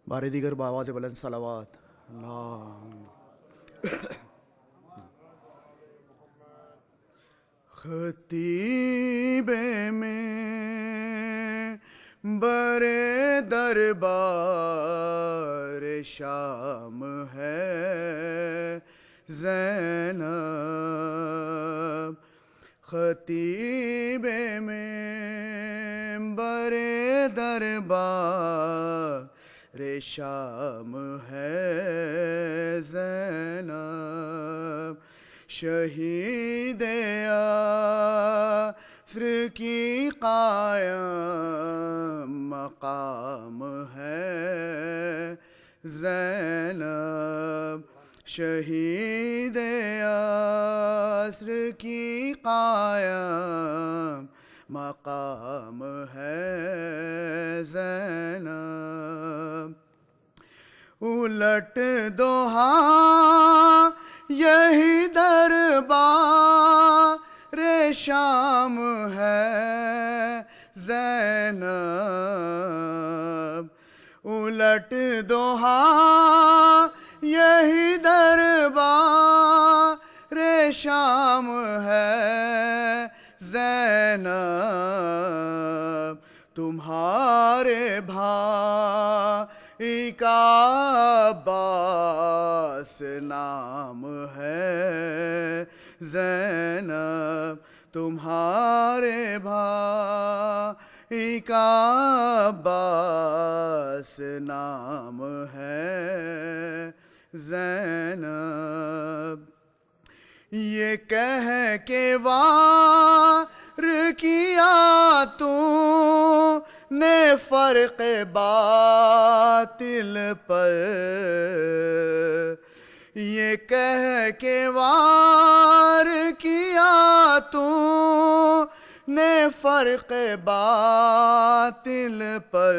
بار دیگر بآواز بلند صلوات اللہ خطیب میں برے دربار شام ہے زینب، خطیب میں برے دربار شام ہے زینب، شہید یاسر کی قائم مقام ہے زینب، شہید یاسر کی قائم مقام ہے زینب، الٹ دو ہاں یہی دربار شام ہے زینب، الٹ دو ہاں یہی دربار شام ہے زینب، تمہارے بھائی کا عباس نام ہے زینب، تمہارے بھائی کا عباس نام ہے زینب، یہ کہہ کے وار کیا تو نے فرق باطل پر، یہ کہہ کے وار کیا تو نے فرق باطل پر،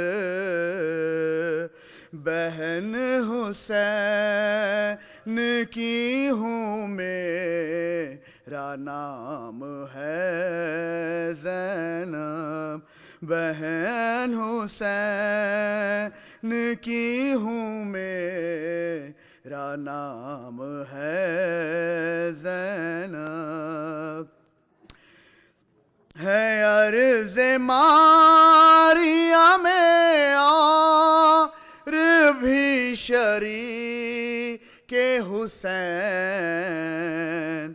بہن حسین کی ہوں میرا نام ہے زینب، بہن حسین کی ہوں میرا نام ہے زینب، ہے عرض ماریا میں اور بھی شریک حسین،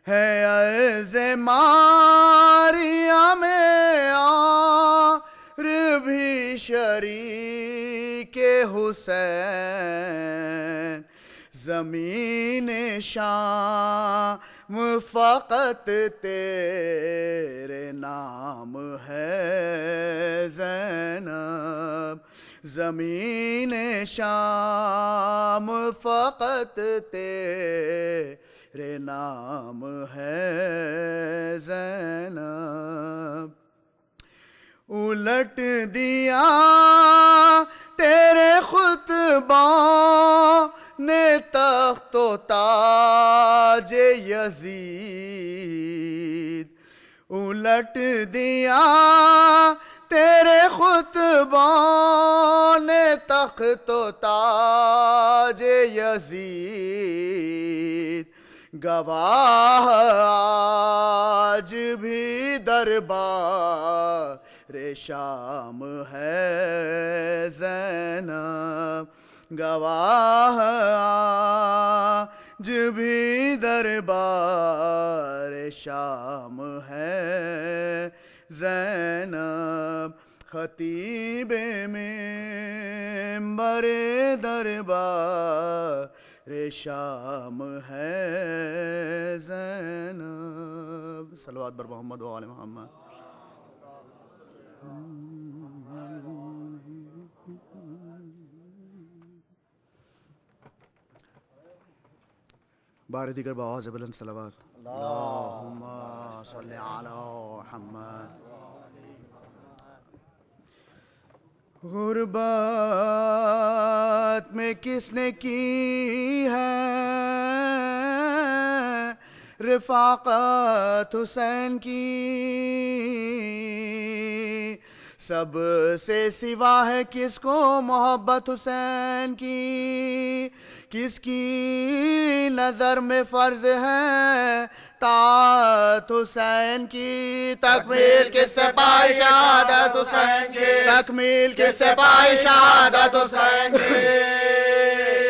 ہے عرض ماریا میں اور بھی شریک حسین، زمین شام فقط تیرے نام ہے زینب، زمین شام فقط تیرے نام ہے زینب، الٹ دیا تیرے خطبوں نے تخت و تاج یزید، الٹ دیا تیرے خطبوں نے تخت و تاج یزید، گواہ آج بھی دربار شام ہے زینب، گواہ آج بھی دربار شام ہے زینب، خطیب منبر دربار شام ہے زینب، صلوات بر محمد و آل محمد۔ بار دیگر بآواز بلند صلوات اللہم صلی علی محمد۔ غربت میں کس نے کی ہے رفاقت حسین کی، سب سے سوا ہے کس کو محبت حسین کی، کس کی نظر میں فرض ہے طاعت حسین کی، تکمیل کس سے پائی شہادت حسین کی، تکمیل کس سے پائی شہادت حسین کی،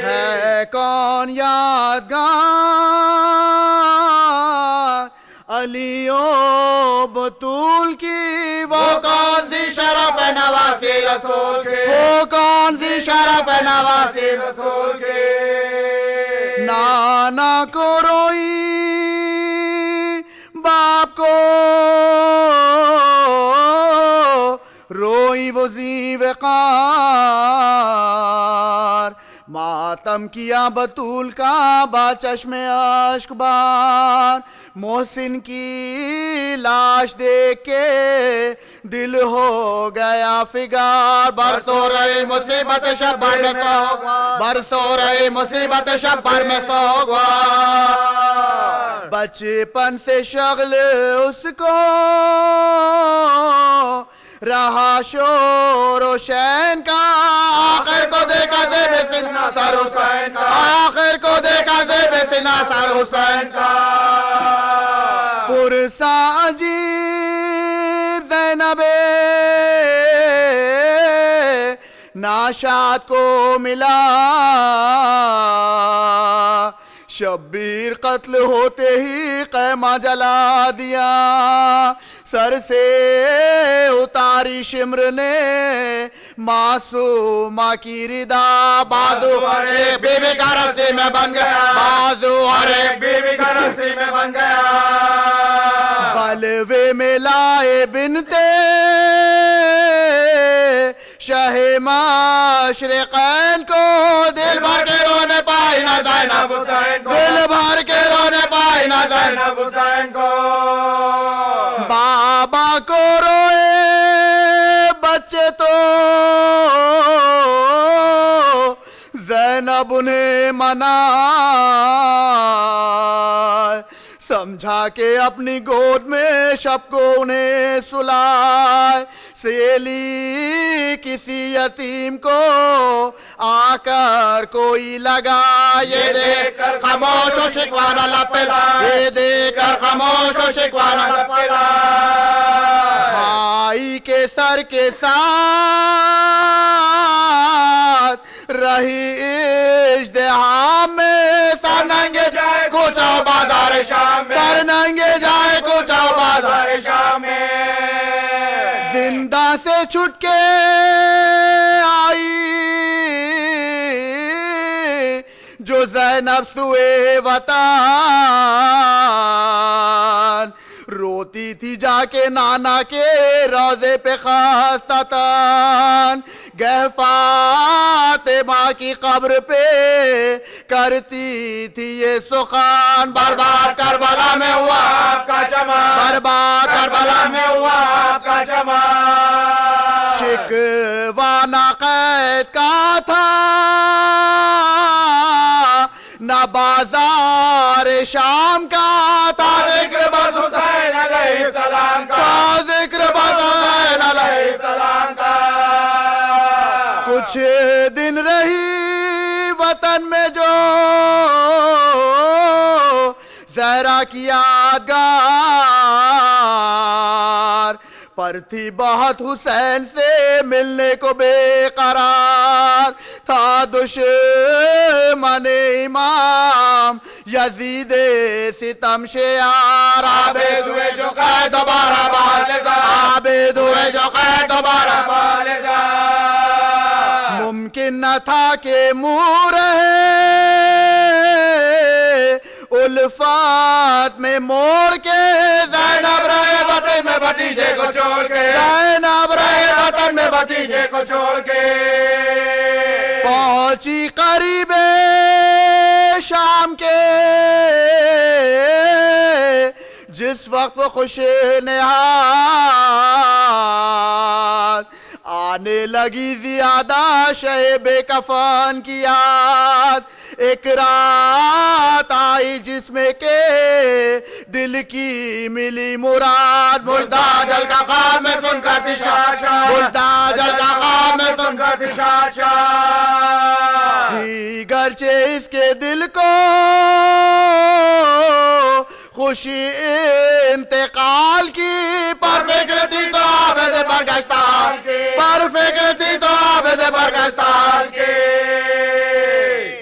ہے کون یادگار علی و بطول کی، وہ کون سی شرف نواسی رسول کی، وہ کون سی شرف نواسی رسول کی، نانا کو روئی باپ کو روئی وہ ذی وقار، ماتم کیا بطول کا با چشم اشک بار، محسن کی لاش دیکھ کے دل ہو گیا فگار، برسو رہی مصیبت شبر میں سوگوار، برسو رہی مصیبت شبر میں سوگوار، بچپن سے شغل اس کو رہا شور حسین کا، آخر کو دیکھا زیب سینہ سر حسین کا، آخر کو دیکھا زیب سینہ سر حسین کا، پرسا عجیب زینب ناشاد کو ملا، شبیر قتل ہوتے ہی خیمہ جلا دیا، سر سے اتاری شمر نے معصومہ کی ردا، بازو ہر ایک بی بی کا رسی میں بن گیا، بازو ہر ایک بی بی کا رسی میں بن گیا، بلوے میں لائے بنتے شاہ مشرقین کو، دل بھر کے رونے پائی نہ زینب حسین کو، دل بھر کے رونے پائی نہ زینب حسین کو، بابا کو روئے بچے تو زینب انہیں منائے، سمجھا کہ اپنی گود میں شب کو انہیں سلائے، سیلی کسی یتیم کو آ کر کوئی لگا، یہ دیکھ کر خاموش و شکوانہ لب پہ لائے، یہ دیکھ کر خاموش و شکوانہ لب پہ لائے، بھائی کے سر کے ساتھ رہی اژدہام میں، سر ننگے جائے کوچہ بازار شام میں، سر ننگے جائے کوچہ بازار شام میں، زندہ سے چھٹ کے آئی جو زینب سوئے وطن، روتی تھی جا کے نانا کے روضے پہ خستہ تن، گہ فاطمہ کی قبر پہ کرتی تھی یہ سخن، برباد کربلا میں ہوا آپ کا جمال، برباد کربلا میں ہوا آپ کا جمال، شکوہ نہ قید کا تھا نہ بازار شام کا تھا، ذکر بس حسین علیہ السلام کا، ذکر بس حسین علیہ السلام کا، کچھ دن رہی وطن میں جو زہرا کی یادگار، پر تھی بہت حسین سے ملنے کو بے قرار، تھا دشمن امام یزید ستم شیار، عابد ہوئے جو قید دوبارہ بحال نظام، عابد ہوئے جو قید دوبارہ بحال نظام، ممکن نہ تھا کہ منہ رہے الفات میں موڑ کے، زینب رہے وطن میں بھتیجے کو چھوڑ کے، زینب رہے وطن میں بھتیجے کو چھوڑ کے، پہنچی قریب شام کے جس وقت وہ خوش نہاد، آنے لگی زیادہ شہ بے کفن کی یاد، ایک رات آئی آئی جس میں کے دل کی ملی مراد مجدہ جل کا خواب میں سن کر تھی شاد مجدہ جل کا خواب میں سن کر تھی شاد تھی گرچہ اس کے دل کو خوشی انتقال کی پر فکر تھی تو عابد برگشتہ پر فکر تھی تو عابد برگشتہ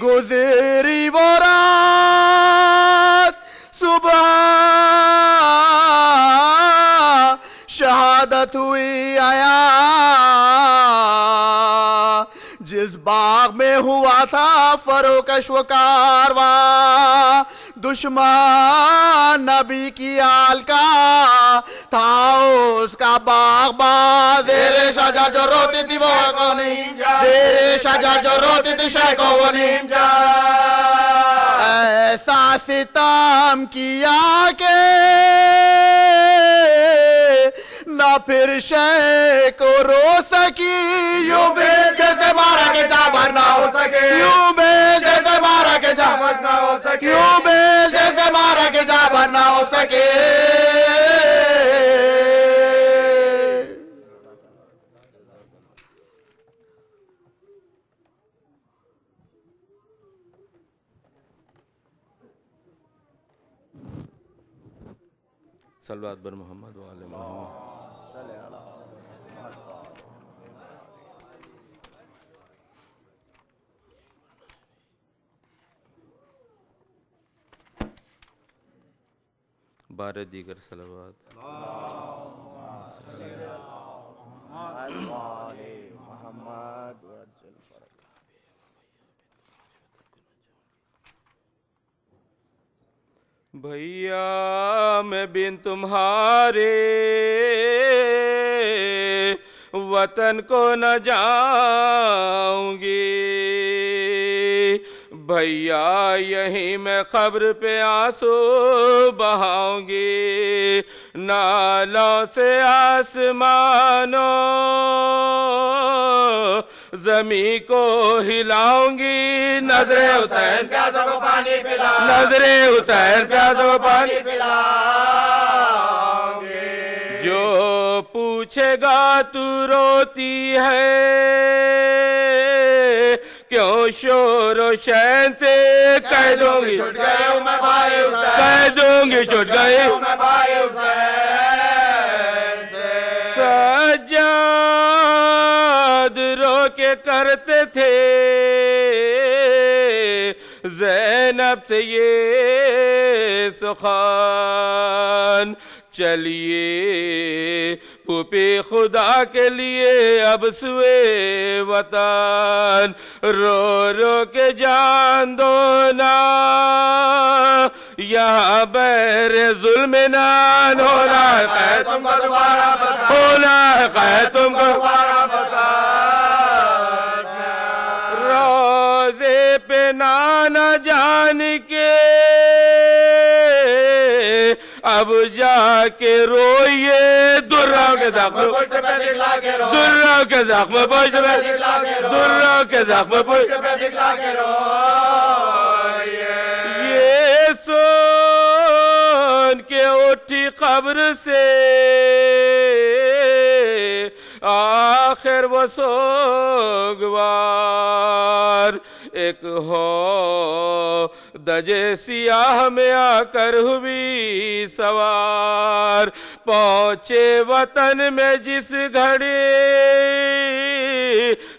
گزری وہ رات صبح شہادت ہوئی آیا جس باغ میں ہوا تھا فروکش و کارواں دشمن نبی کی آل کا تھا اس کا باغ باز زیر شجر جو روتی تھی وہ کو نہیں زیر شجر جو روتی تھی شے کو وہ نہیں ایسا ستم کیا کہ نہ پھر شے کو رو سکی یوں بھی جیسے مارا کے جابر نہ ہو سکے یوں بھی جیسے مارا کے جابر نہ ہو سکے یوں بھی جیسے مارا کے جابر نہ ہو سکے صلوات بر محمد و آل محمد بارہ دیگر صلوات بھیا میں بن تمہارے وطن کو نہ جاؤں گی بھیا یہیں میں قبر پہ آنسو بہاؤں گی نالوں سے آسمانوں زمین کو ہلاؤں گی نظر حسین پیاسوں کو پانی پلا نظر حسین پیاسوں کو پانی پلا جو پوچھے گا تو روتی ہے کیوں شور و شین سے کہہ دوں گی چھٹ گئے ہوں میں بھائی حسین کہہ دوں گی چھٹ گئے ہوں میں بھائی حسین سے سجاد رو کے کرتے تھے زینب سے یہ سخن چلیے پھوپھی خدا کے لیے اب سوئے وطن رو رو کے جان دو نا یہاں بیر ظلم نان ہونا ہے تم کو دوبارہ فساد ہونا ہے تم کو دوبارہ فساد روزے پہ نانا جان کے اب جا کے روئیے دروں کے زخم پشت پہ دکھلا کے رو دروں کے زخم پشت پہ دکھلا کے رو دروں کے زخم پشت پہ دکھلا کے رو یہ سن کے اٹھی قبر سے آخر وہ سوگوار ایک ہو دجے سیاہ میں آ کر ہوئی سوار پہنچے وطن میں جس گھڑی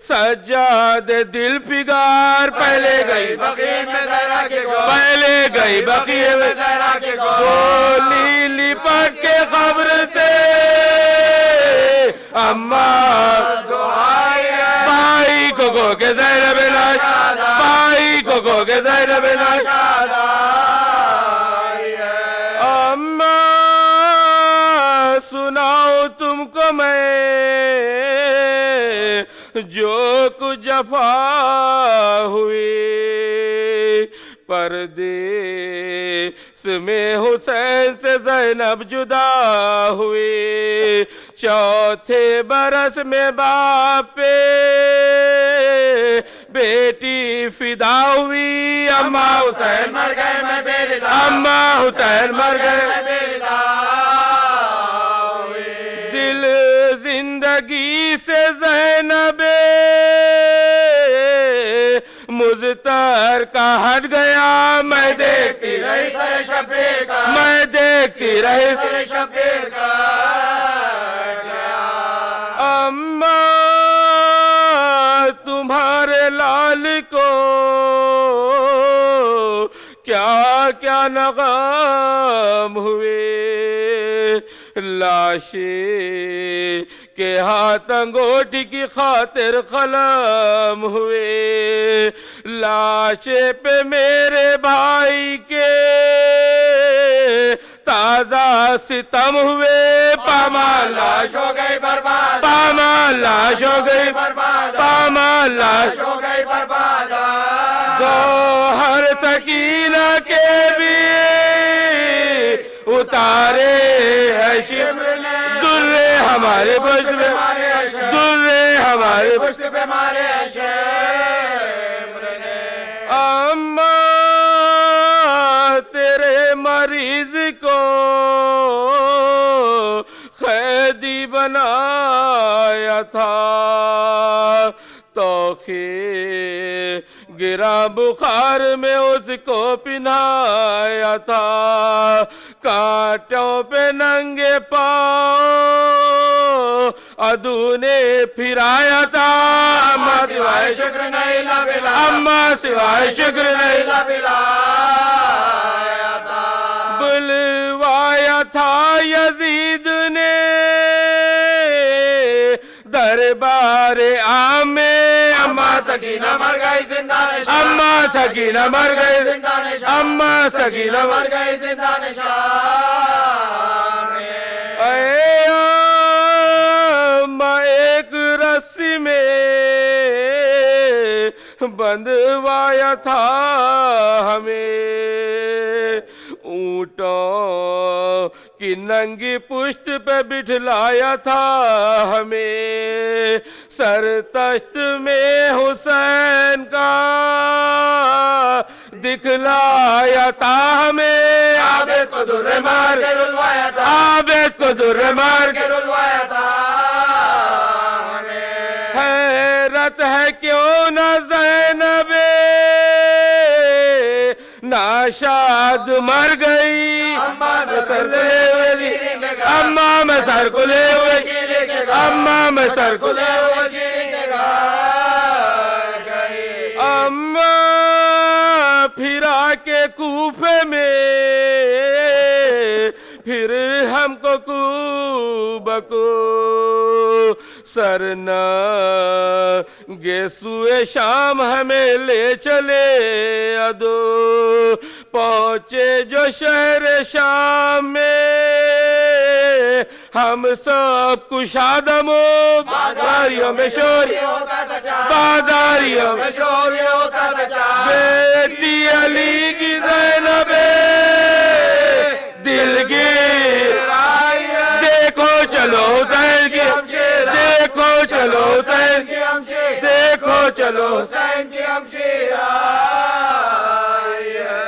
سجاد دل پگار پہلے گئی بقیع میں زہرا کے گو پہلے گئی بقیع میں زہرا کے گو بولی لپٹ کے خبر سے اماں بھائی کو گو کے زینب ناش بھائی کو گو کے زینب ناش اماں سناؤ تم کو میں جو کچھ جفا ہوئی پردیس میں حسین سے زینب جدا ہوئی چوتھے برس میں باپ پہ بیٹی فدا ہوئی اماں حسین مر گئے میں بے رضا اماں حسین مر گئے میں بے رضا ہوئی دل زندگی سے زینب مزتر کا ہٹ گیا میں دیکھتی رہی سر شبیر کا میں دیکھتی رہی سر شبیر کا اماں تمہارے لال کو کیا کیا نغم ہوئے لاشیں کے ہاتھ انگوٹھی کی خاطر قلم ہوئے لاشیں پہ میرے بھائی کے تازہ ستم ہوئے پامال لاش ہو گئی برباد پامال لاش ہو گئی برباد پامال لاش ہو گئی برباد گوہر سکینہ کے بھی اتارے ہے شمر نے درے ہمارے پشت پہ درے ہمارے پشت پہ مارے شمر نے اماں تیرے مریض کو قیدی بنایا تھا توخی گرا بخار میں اس کو پہنایا تھا کانٹوں پہ ننگے پاؤں عدو نے پھرایا تھا اماں سوائے شکر نہیں لبلا اماں سوائے شکر نہیں لبلا بلوایا تھا یزید نے دربار عام میں اماں سکینہ مر گئی زندان شام اماں سکینہ مر گئی زندان شام اماں سکینہ مر گئی زندان شام اے اماں ایک رسی میں بندھوایا تھا ہمیں اونٹوں کی ننگی پشت پہ بٹھلایا تھا ہمیں سر تشت میں حسین کا دکھلایا تھا ہمیں عابد کو در مار کے رلوایا تھا عابد کو در مار کے رلوایا تھا ہمیں حیرت ہے کیوں نہ زینب ناشاد مر گئی اماں میں سر کو لے ہوئے اماں میں سر کو لے ہوئے اماں میں سر کو لے ہوئے اماں پھرا کے کوفے میں پھر ہم کو کوبکو سرنا گیسوئے شام ہمیں لے چلے ادو پہنچے جو شہر شام میں ہم سب کشادم بازاریوں میں شور بازاریوں میں شور بیٹی علی کی زینب دلگیر دیکھو چلو حسین کی دیکھو چلو حسین کی دیکھو چلو حسین کی ہمشیر آئی ہے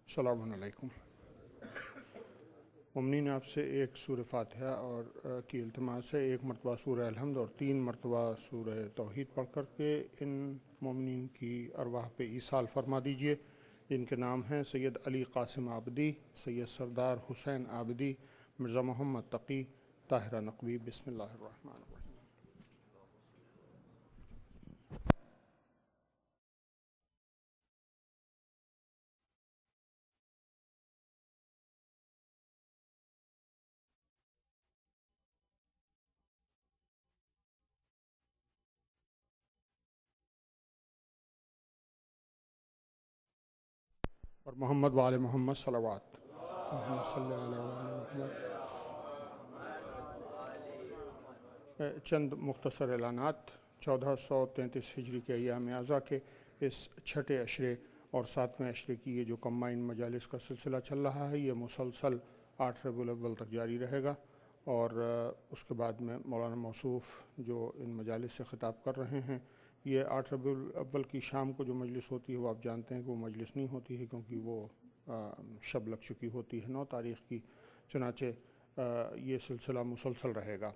السلام علیکم۔ مومنین آپ سے ایک سورہ فاتحہ اور کی التماس ہے، ایک مرتبہ سورہ الحمد اور 3 مرتبہ سورہ توحید پڑھ کر کے ان مومنین کی ارواح پہ ایصال فرما دیجئے جن کے نام ہیں سید علی قاسم عابدی، سید سردار حسین عابدی، مرزا محمد تقی، طاہرہ نقوی۔ بسم اللہ الرحمن الرحیم۔ اور محمد وآل محمد صلوات محمد صلی اللہ علیہ وسلم۔ چند مختصر اعلانات، 1433 ہجری کے ایام اعزا کے اس چھٹے عشرے اور 7ویں عشرے کی یہ جو کمبائن مجالس کا سلسلہ چل رہا ہے یہ مسلسل 8 ربیع الاول تک جاری رہے گا، اور اس کے بعد میں مولانا موصوف جو ان مجالس سے خطاب کر رہے ہیں، یہ 8 ربیع الاول کی شام کو جو مجلس ہوتی ہے وہ آپ جانتے ہیں کہ وہ مجلس نہیں ہوتی ہے کیونکہ وہ شب لگ چکی ہوتی ہے 9 تاریخ کی، چنانچہ یہ سلسلہ مسلسل رہے گا۔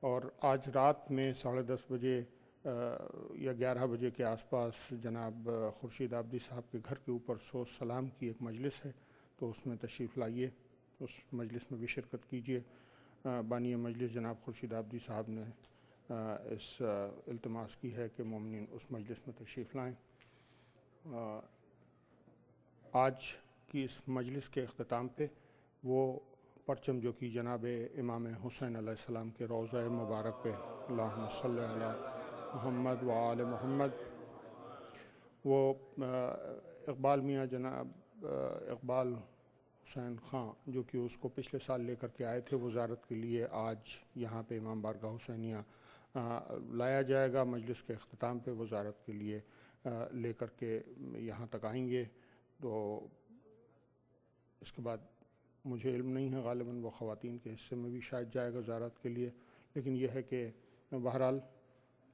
اور آج رات میں 10:30 بجے یا 11 بجے کے آس پاس جناب خورشید آبدی صاحب کے گھر کے اوپر سوز سلام کی ایک مجلس ہے، تو اس میں تشریف لائیے، اس مجلس میں بھی شرکت کیجیے۔ بانی مجلس جناب خورشید آبدی صاحب نے اس التماس کی ہے کہ مومنین اس مجلس میں تشریف لائیں۔ آج کی اس مجلس کے اختتام پہ وہ پرچم جو کہ جناب امام حسین علیہ السلام کے روضہ مبارک پہ اللہم صلی علی محمد و آل محمد، وہ اقبال میاں جناب اقبال حسین خان جو کہ اس کو پچھلے سال لے کر کے آئے تھے وزارت کے لیے، آج یہاں پہ امام بارگاہ حسینیہ لایا جائے گا۔ مجلس کے اختتام پہ وزارت کے لیے لے کر کے یہاں تک آئیں گے، تو اس کے بعد مجھے علم نہیں ہے، غالباً وہ خواتین کے حصے میں بھی شاید جائے گا زیارت کے لیے، لیکن یہ ہے کہ بہرحال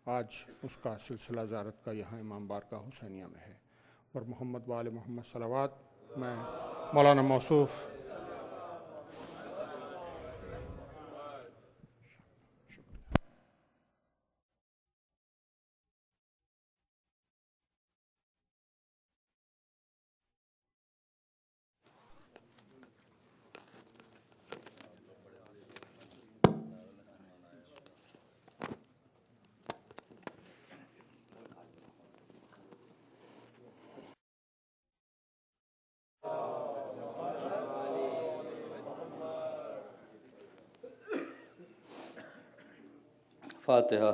آج اس کا سلسلہ زیارت کا یہاں امام بارگاہ حسینیہ میں ہے۔ اور محمد و آل محمد صلوات۔ میں مولانا موصوف فاتحہ۔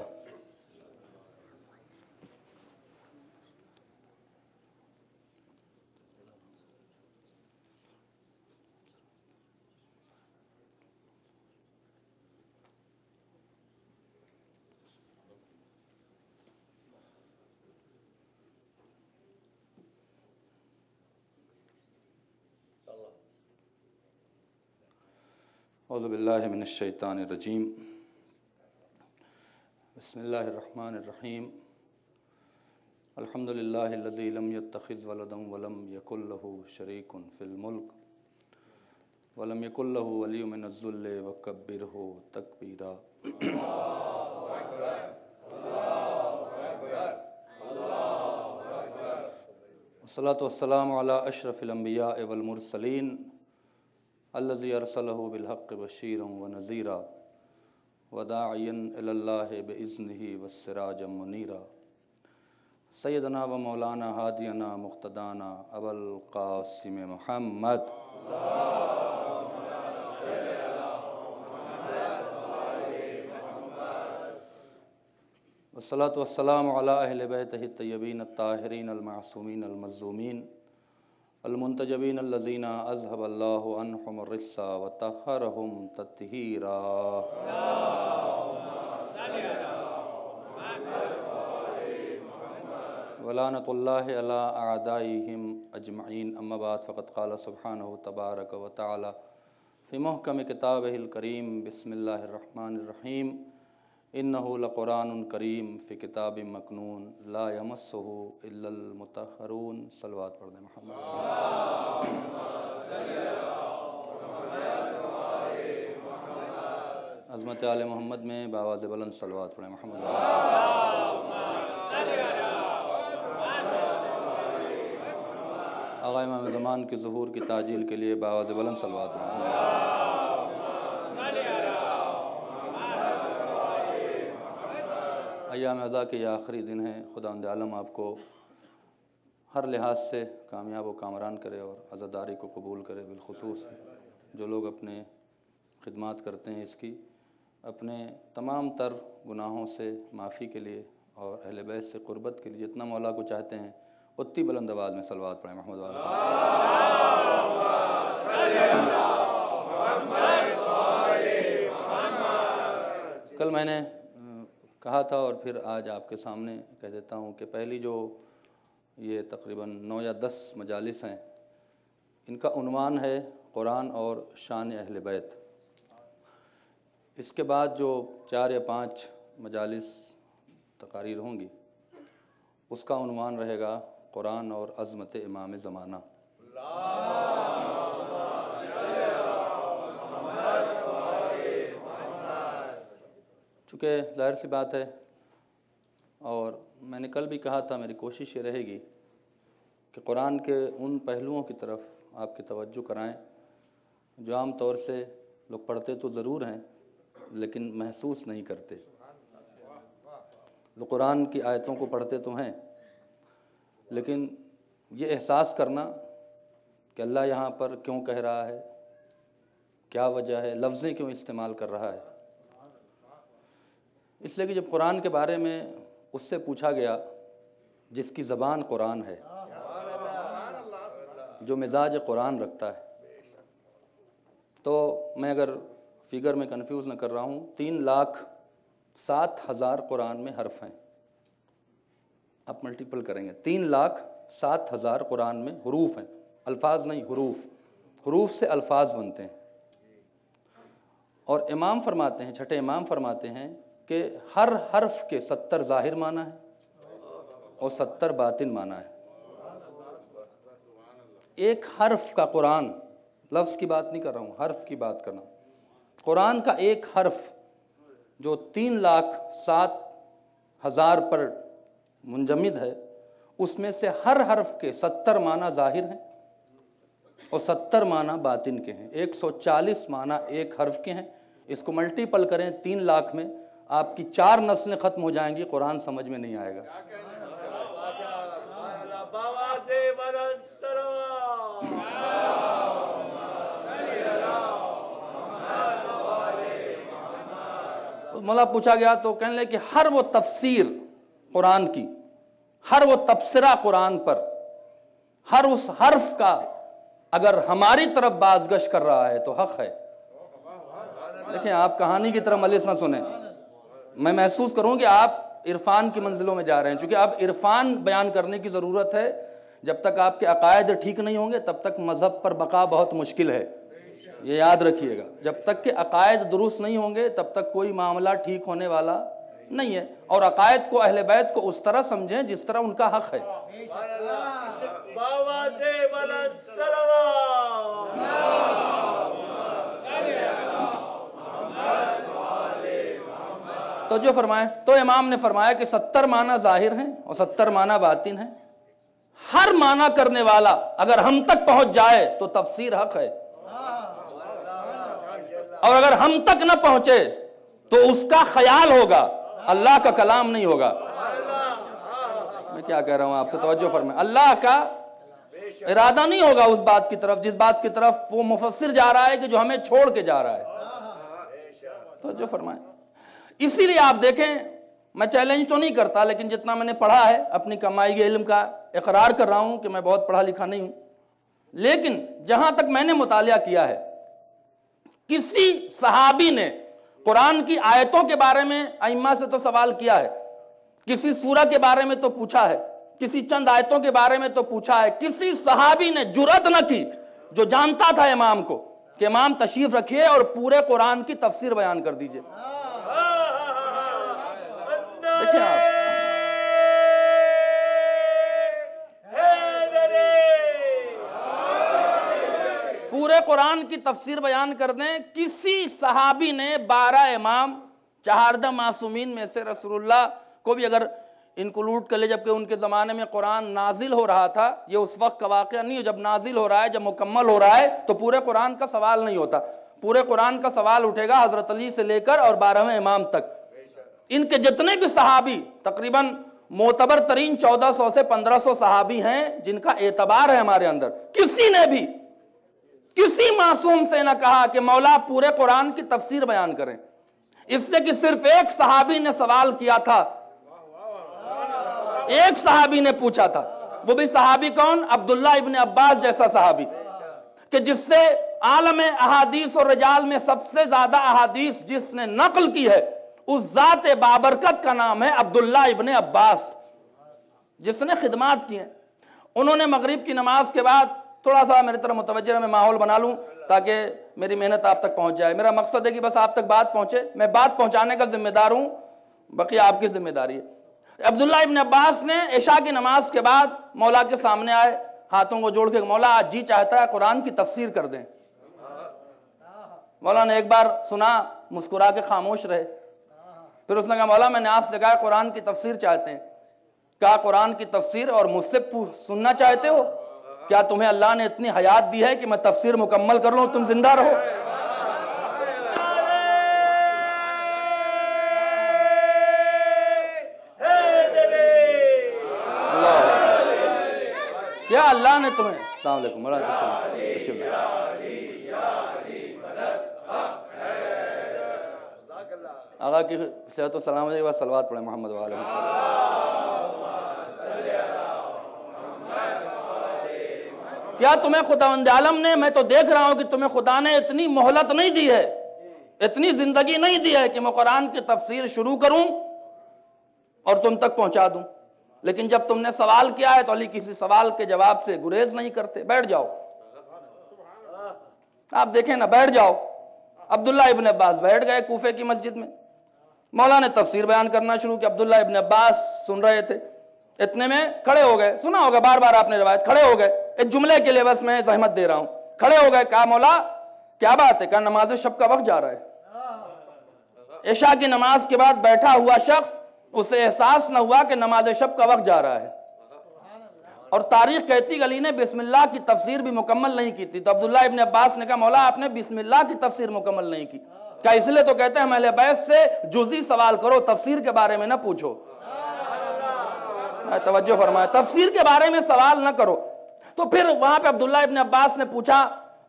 اعوذ باللہ من الشیطان الرجیم، بسم اللہ الرحمن الرحیم۔ الحمد للہ الذی لم یتخذ ولدا ولم یکن لہ شریک فی الملک ولم یکن لہ ولی من الذل وکبرہ تکبیرا۔ والصلاة والسلام علی اشرف الانبیاء والمرسلین الذی ارسلہ بالحق بشیرا ونذیرا وداعیا الی اللہ باذنہ والسراجا منیرا۔ سیدنا و مولانا ہادینا مقتدانا ابا القاسم محمد والصلاة والسلام علی اہل بیتہ الطیبین الطاہرین المعصومین المظلومین المنتجبین الذین اذهب اللہ عنہم الرجس وطہرہم تطہیرا۔ ولعنۃ اللہ علی اعدائہم اجمعین، اما بعد فقد قال سبحانہ تبارک و تعالی فی محکم کتابہ الکریم، بسم اللہ الرحمن الرحیم، انہ لقرآن کریم فی کتاب مکنون لا یمسہ الا المطہرون۔ صلوات پڑھ دیں محمد۔ عظمت آل محمد میں بآواز بلند صلوات پڑھیں محمد۔ آقا امام زمان کے ظہور کی تعجیل کے لیے بآواز بلند صلوات پڑھیں۔ ایام عزا کے یہ آخری دن ہیں، خداوند عالم آپ کو ہر لحاظ سے کامیاب و کامران کرے اور عزاداری کو قبول کرے، بالخصوص جو لوگ اپنے خدمات کرتے ہیں اس کی، اپنے تمام تر گناہوں سے معافی کے لیے اور اہل بیت سے قربت کے لیے جتنا مولا کو چاہتے ہیں اتنی بلند آواز میں صلوات پڑھیں محمد والا۔ کل میں نے کہا تھا اور پھر آج آپ کے سامنے کہہ دیتا ہوں کہ پہلی جو یہ تقریباً 9 یا 10 مجالس ہیں، ان کا عنوان ہے قرآن اور شان اہل بیت۔ اس کے بعد جو 4 یا 5 مجالس تقاریر ہوں گی، اس کا عنوان رہے گا قرآن اور عظمت امام زمانہ۔ چونکہ ظاہر سی بات ہے، اور میں نے کل بھی کہا تھا، میری کوشش یہ رہے گی کہ قرآن کے ان پہلوؤں کی طرف آپ کی توجہ کرائیں جو عام طور سے لوگ پڑھتے تو ضرور ہیں لیکن محسوس نہیں کرتے۔ لوگ قرآن کی آیتوں کو پڑھتے تو ہیں لیکن یہ احساس کرنا کہ اللہ یہاں پر کیوں کہہ رہا ہے، کیا وجہ ہے، لفظیں کیوں استعمال کر رہا ہے۔ اس لیے کہ جب قرآن کے بارے میں اس سے پوچھا گیا جس کی زبان قرآن ہے، جو مزاج قرآن رکھتا ہے، تو میں اگر فگر میں کنفیوز نہ کر رہا ہوں، 3,07,000 قرآن میں حرف ہیں۔ آپ ملٹیپل کریں گے، 3,07,000 قرآن میں حروف ہیں، الفاظ نہیں، حروف سے الفاظ بنتے ہیں۔ اور امام فرماتے ہیں، چھٹے امام فرماتے ہیں کہ ہر حرف کے 70 ظاہر معنی ہے اور 70 باطن معنی ہے۔ ایک حرف کا قرآن، لفظ کی بات نہیں کر رہا ہوں، حرف کی بات کرنا، قرآن کا ایک حرف جو 3,07,000 پر منجمد ہے، اس میں سے ہر حرف کے 70 معنی ظاہر ہیں اور 70 معنی باطن کے ہیں۔ 140 معنی ایک حرف کے ہیں۔ اس کو ملٹیپل کریں 3 لاکھ میں، آپ کی 4 نسلیں ختم ہو جائیں گی، قرآن سمجھ میں نہیں آئے گا۔ مولا پوچھا گیا تو کہنے لگے کہ ہر وہ تفسیر قرآن کی، ہر وہ تبصرہ قرآن پر، ہر اس حرف کا اگر ہماری طرف بازگشت کر رہا ہے تو حق ہے۔ دیکھیں، آپ کہانی کی طرح ملس نہ سنیں، میں محسوس کروں کہ آپ عرفان کی منزلوں میں جا رہے ہیں، چونکہ اب عرفان بیان کرنے کی ضرورت ہے۔ جب تک آپ کے عقائد ٹھیک نہیں ہوں گے تب تک مذہب پر بقا بہت مشکل ہے، یہ یاد رکھیے گا۔ جب تک کہ عقائد درست نہیں ہوں گے تب تک کوئی معاملہ ٹھیک ہونے والا نہیں ہے، اور عقائد کو، اہل بیت کو اس طرح سمجھیں جس طرح ان کا حق ہے۔ تو جو فرمائے، تو امام نے فرمایا کہ 70 معنی ظاہر ہیں اور 70 معنی باطن ہیں۔ ہر معنی کرنے والا اگر ہم تک پہنچ جائے تو تفسیر حق ہے، اور اگر ہم تک نہ پہنچے تو اس کا خیال ہوگا، اللہ کا کلام نہیں ہوگا۔ میں کیا کہہ رہا ہوں، آپ سے توجہ فرمائیں، اللہ کا ارادہ نہیں ہوگا اس بات کی طرف جس بات کی طرف وہ مفسر جا رہا ہے کہ جو ہمیں چھوڑ کے جا رہا ہے۔ توجہ فرمائیں۔ اسی لیے آپ دیکھیں، میں چیلنج تو نہیں کرتا لیکن جتنا میں نے پڑھا ہے، اپنی کمائی کے علم کا اقرار کر رہا ہوں کہ میں بہت پڑھا لکھا نہیں ہوں، لیکن جہاں تک میں نے مطالعہ کیا ہے، کسی صحابی نے قرآن کی آیتوں کے بارے میں ائمہ سے تو سوال کیا ہے، کسی سورہ کے بارے میں تو پوچھا ہے، کسی چند آیتوں کے بارے میں تو پوچھا ہے، کسی صحابی نے جرأت نہ کی جو جانتا تھا امام کو کہ امام تشریف رکھیے اور پورے قرآن کی تفسیر بیان کر دیجئے۔ دیکھیں آپ، پورے قرآن کی تفسیر بیان کر دیں، کسی صحابی نے 12 امام 14 معصومین میں سے رسول اللہ کو بھی اگر انکلوڈ کر لے، جبکہ ان کے زمانے میں قرآن نازل ہو رہا تھا، یہ اس وقت کا واقعہ نہیں ہے، جب نازل ہو رہا ہے، جب مکمل ہو رہا ہے تو پورے قرآن کا سوال نہیں ہوتا۔ پورے قرآن کا سوال اٹھے گا حضرت علی سے لے کر اور 12ویں امام تک۔ ان کے جتنے بھی صحابی، تقریباً معتبر ترین 1400 سے 1500 صحابی ہیں جن کا اعتبار ہے ہمارے اندر، کسی نے بھی کسی معصوم سے نہ کہا کہ مولا پورے قرآن کی تفسیر بیان کریں، اس سے کہ صرف ایک صحابی نے سوال کیا تھا، ایک صحابی نے پوچھا تھا، وہ بھی صحابی کون؟ عبداللہ ابن عباس جیسا صحابی، کہ جس سے عالم احادیث اور رجال میں سب سے زیادہ احادیث جس نے نقل کی ہے اس ذات بابرکت کا نام ہے عبداللہ ابن عباس، جس نے خدمات کی ہیں۔ انہوں نے مغرب کی نماز کے بعد تھوڑا سا میری طرف متوجہ میں ماحول بنا لوں تاکہ میری محنت آپ تک پہنچ جائے۔ میرا مقصد ہے کہ بس آپ تک بات پہنچے، میں بات پہنچانے کا ذمہ دار ہوں، بقیہ آپ کی ذمہ داری ہے۔ عبداللہ ابن عباس نے عشاء کی نماز کے بعد مولا کے سامنے آئے، ہاتھوں کو جوڑ کے، مولا آج جی چاہتا ہے قرآن کی تفسیر کر دیں۔ مولا نے ایک بار سنا، مسکرا کے خاموش رہے، پھر اس نے کہا مولا میں نے آپ سے کہا قرآن کی تفسیر چاہتے ہیں، کہا قرآن کی تفسیر اور مجھ سے سننا چاہتے ہو؟ کیا تمہیں اللہ نے اتنی حیات دی ہے کہ میں تفسیر مکمل کر لوں تم زندہ رہو؟ کیا اللہ نے تمہیں، السلام علیکم تشریف آقا کی صحت و سلامتی کے بعد صلوات پڑھیں محمد وعلیہ کیا تمہیں خداوند عالم نے، میں تو دیکھ رہا ہوں کہ تمہیں خدا نے اتنی مہلت نہیں دی ہے، اتنی زندگی نہیں دی ہے کہ میں قرآن کی تفسیر شروع کروں اور تم تک پہنچا دوں، لیکن جب تم نے سوال کیا ہے تو علی کسی سوال کے جواب سے گریز نہیں کرتے۔ بیٹھ جاؤ، آپ دیکھیں نا، بیٹھ جاؤ۔ عبداللہ ابن عباس بیٹھ گئے کوفے کی مسجد میں، مولا نے تفسیر بیان کرنا شروع کی، عبداللہ ابن عباس سن رہے تھے، اتنے میں کھڑے ہو گئے، سنا ہوگا بار بار آپ نے روایت، کھڑے ہو گئے، ایک جملے کے لیے بس میں زحمت دے رہا ہوں، کھڑے ہو گئے، کہا مولا کیا بات ہے؟ کہا نماز شب کا وقت جا رہا ہے۔ عشاء کی نماز کے بعد بیٹھا ہوا شخص، اسے احساس نہ ہوا کہ نماز شب کا وقت جا رہا ہے، اور تاریخ کہتی کہ علی نے بسم اللہ کی تفسیر بھی مکمل نہیں کی تھی، تو عبداللہ ابن عباس نے کہا مولا آپ نے بسم اللہ کی تفسیر مکمل نہیں کی، کیا اس لیے تو کہتے ہیں ہم اہل بیت سے جزئی سوال کرو، تفسیر کے بارے میں نہ پوچھو۔ توجہ فرمائے، تفسیر کے بارے میں سوال نہ کرو۔ تو پھر وہاں پہ عبداللہ ابن عباس نے پوچھا،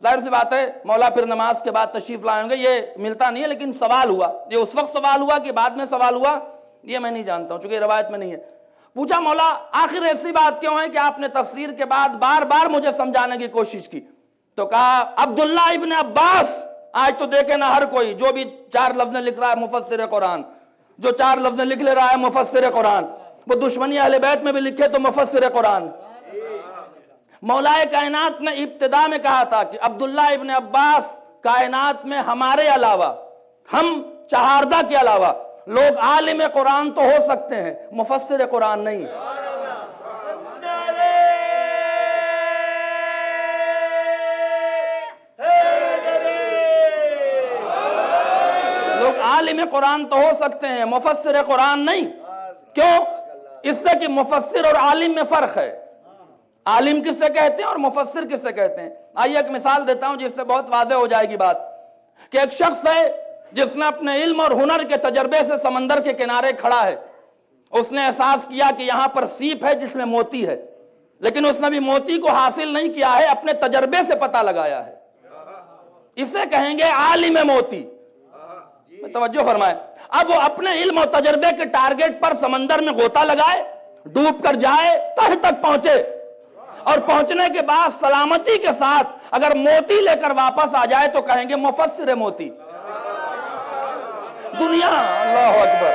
ظاہر سی بات ہے مولا پھر نماز کے بعد تشریف لائیں گے، یہ ملتا نہیں ہے، لیکن سوال ہوا، یہ اس وقت سوال ہوا کہ بعد میں سوال ہوا، یہ میں نہیں جانتا ہوں چونکہ روایت میں نہیں ہے۔ پوچھا مولا آخر ایسی بات کیوں ہے کہ آپ نے تفسیر کے بعد بار بار مجھے سمجھانے کی کوشش کی؟ تو کہا عبداللہ ابن عباس، آج تو دیکھے نا ہر کوئی جو بھی 4 لفظیں لکھ رہا ہے مفسر قرآن، جو 4 لفظیں لکھ لے رہا ہے مفسر قرآن، وہ دشمنی اہل بیت میں بھی لکھے تو مفسر قرآن۔ مولا کائنات نے ابتدا میں کہا تھا کہ عبداللہ ابن عباس کائنات میں ہمارے علاوہ، ہم چہاردہ کے علاوہ لوگ عالم قرآن تو ہو سکتے ہیں، مفسر قرآن نہیں۔ لوگ عالم قرآن تو ہو سکتے ہیں، مفسر قرآن نہیں۔ کیوں؟ اس سے کہ مفسر اور عالم میں فرق ہے، عالم کس سے کہتے ہیں اور مفسر کس سے کہتے ہیں۔ آئیے ایک مثال دیتا ہوں جس سے بہت واضح ہو جائے گی بات، کہ ایک شخص ہے جس نے اپنے علم اور ہنر کے تجربے سے سمندر کے کنارے کھڑا ہے، اس نے احساس کیا کہ یہاں پر سیپ ہے جس میں موتی ہے، لیکن اس نے بھی موتی کو حاصل نہیں کیا ہے، اپنے تجربے سے پتہ لگایا ہے، اسے کہیں گے عالم موتی۔ توجہ فرمائے، اب وہ اپنے علم اور تجربے کے ٹارگٹ پر سمندر میں غوطہ لگائے، ڈوب کر جائے، تہ تک پہنچے، اور پہنچنے کے بعد سلامتی کے ساتھ اگر موتی لے کر واپس آ جائے تو کہیں گے مفسر موتی۔ دنیا، اللہ اکبر،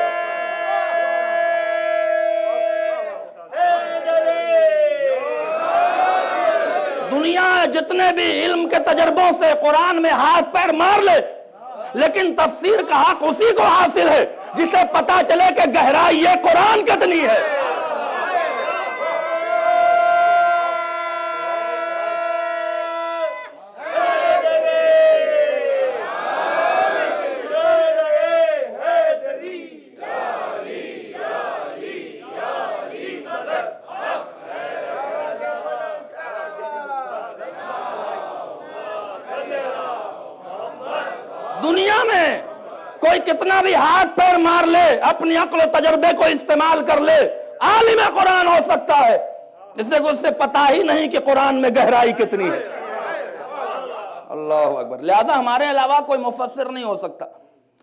دنیا جتنے بھی علم کے تجربوں سے قرآن میں ہاتھ پیر مار لے، لیکن تفسیر کا حق اسی کو حاصل ہے جسے پتا چلے کہ گہرائی یہ قرآن کتنی ہے۔ دنیا میں کوئی کتنا بھی ہاتھ پیر مار لے، اپنی عقل و تجربے کو استعمال کر لے، عالم قرآن ہو سکتا ہے، اس سے اس سے پتہ ہی نہیں کہ قرآن میں گہرائی کتنی ہے۔ اللہ اکبر، لہذا ہمارے علاوہ کوئی مفسر نہیں ہو سکتا۔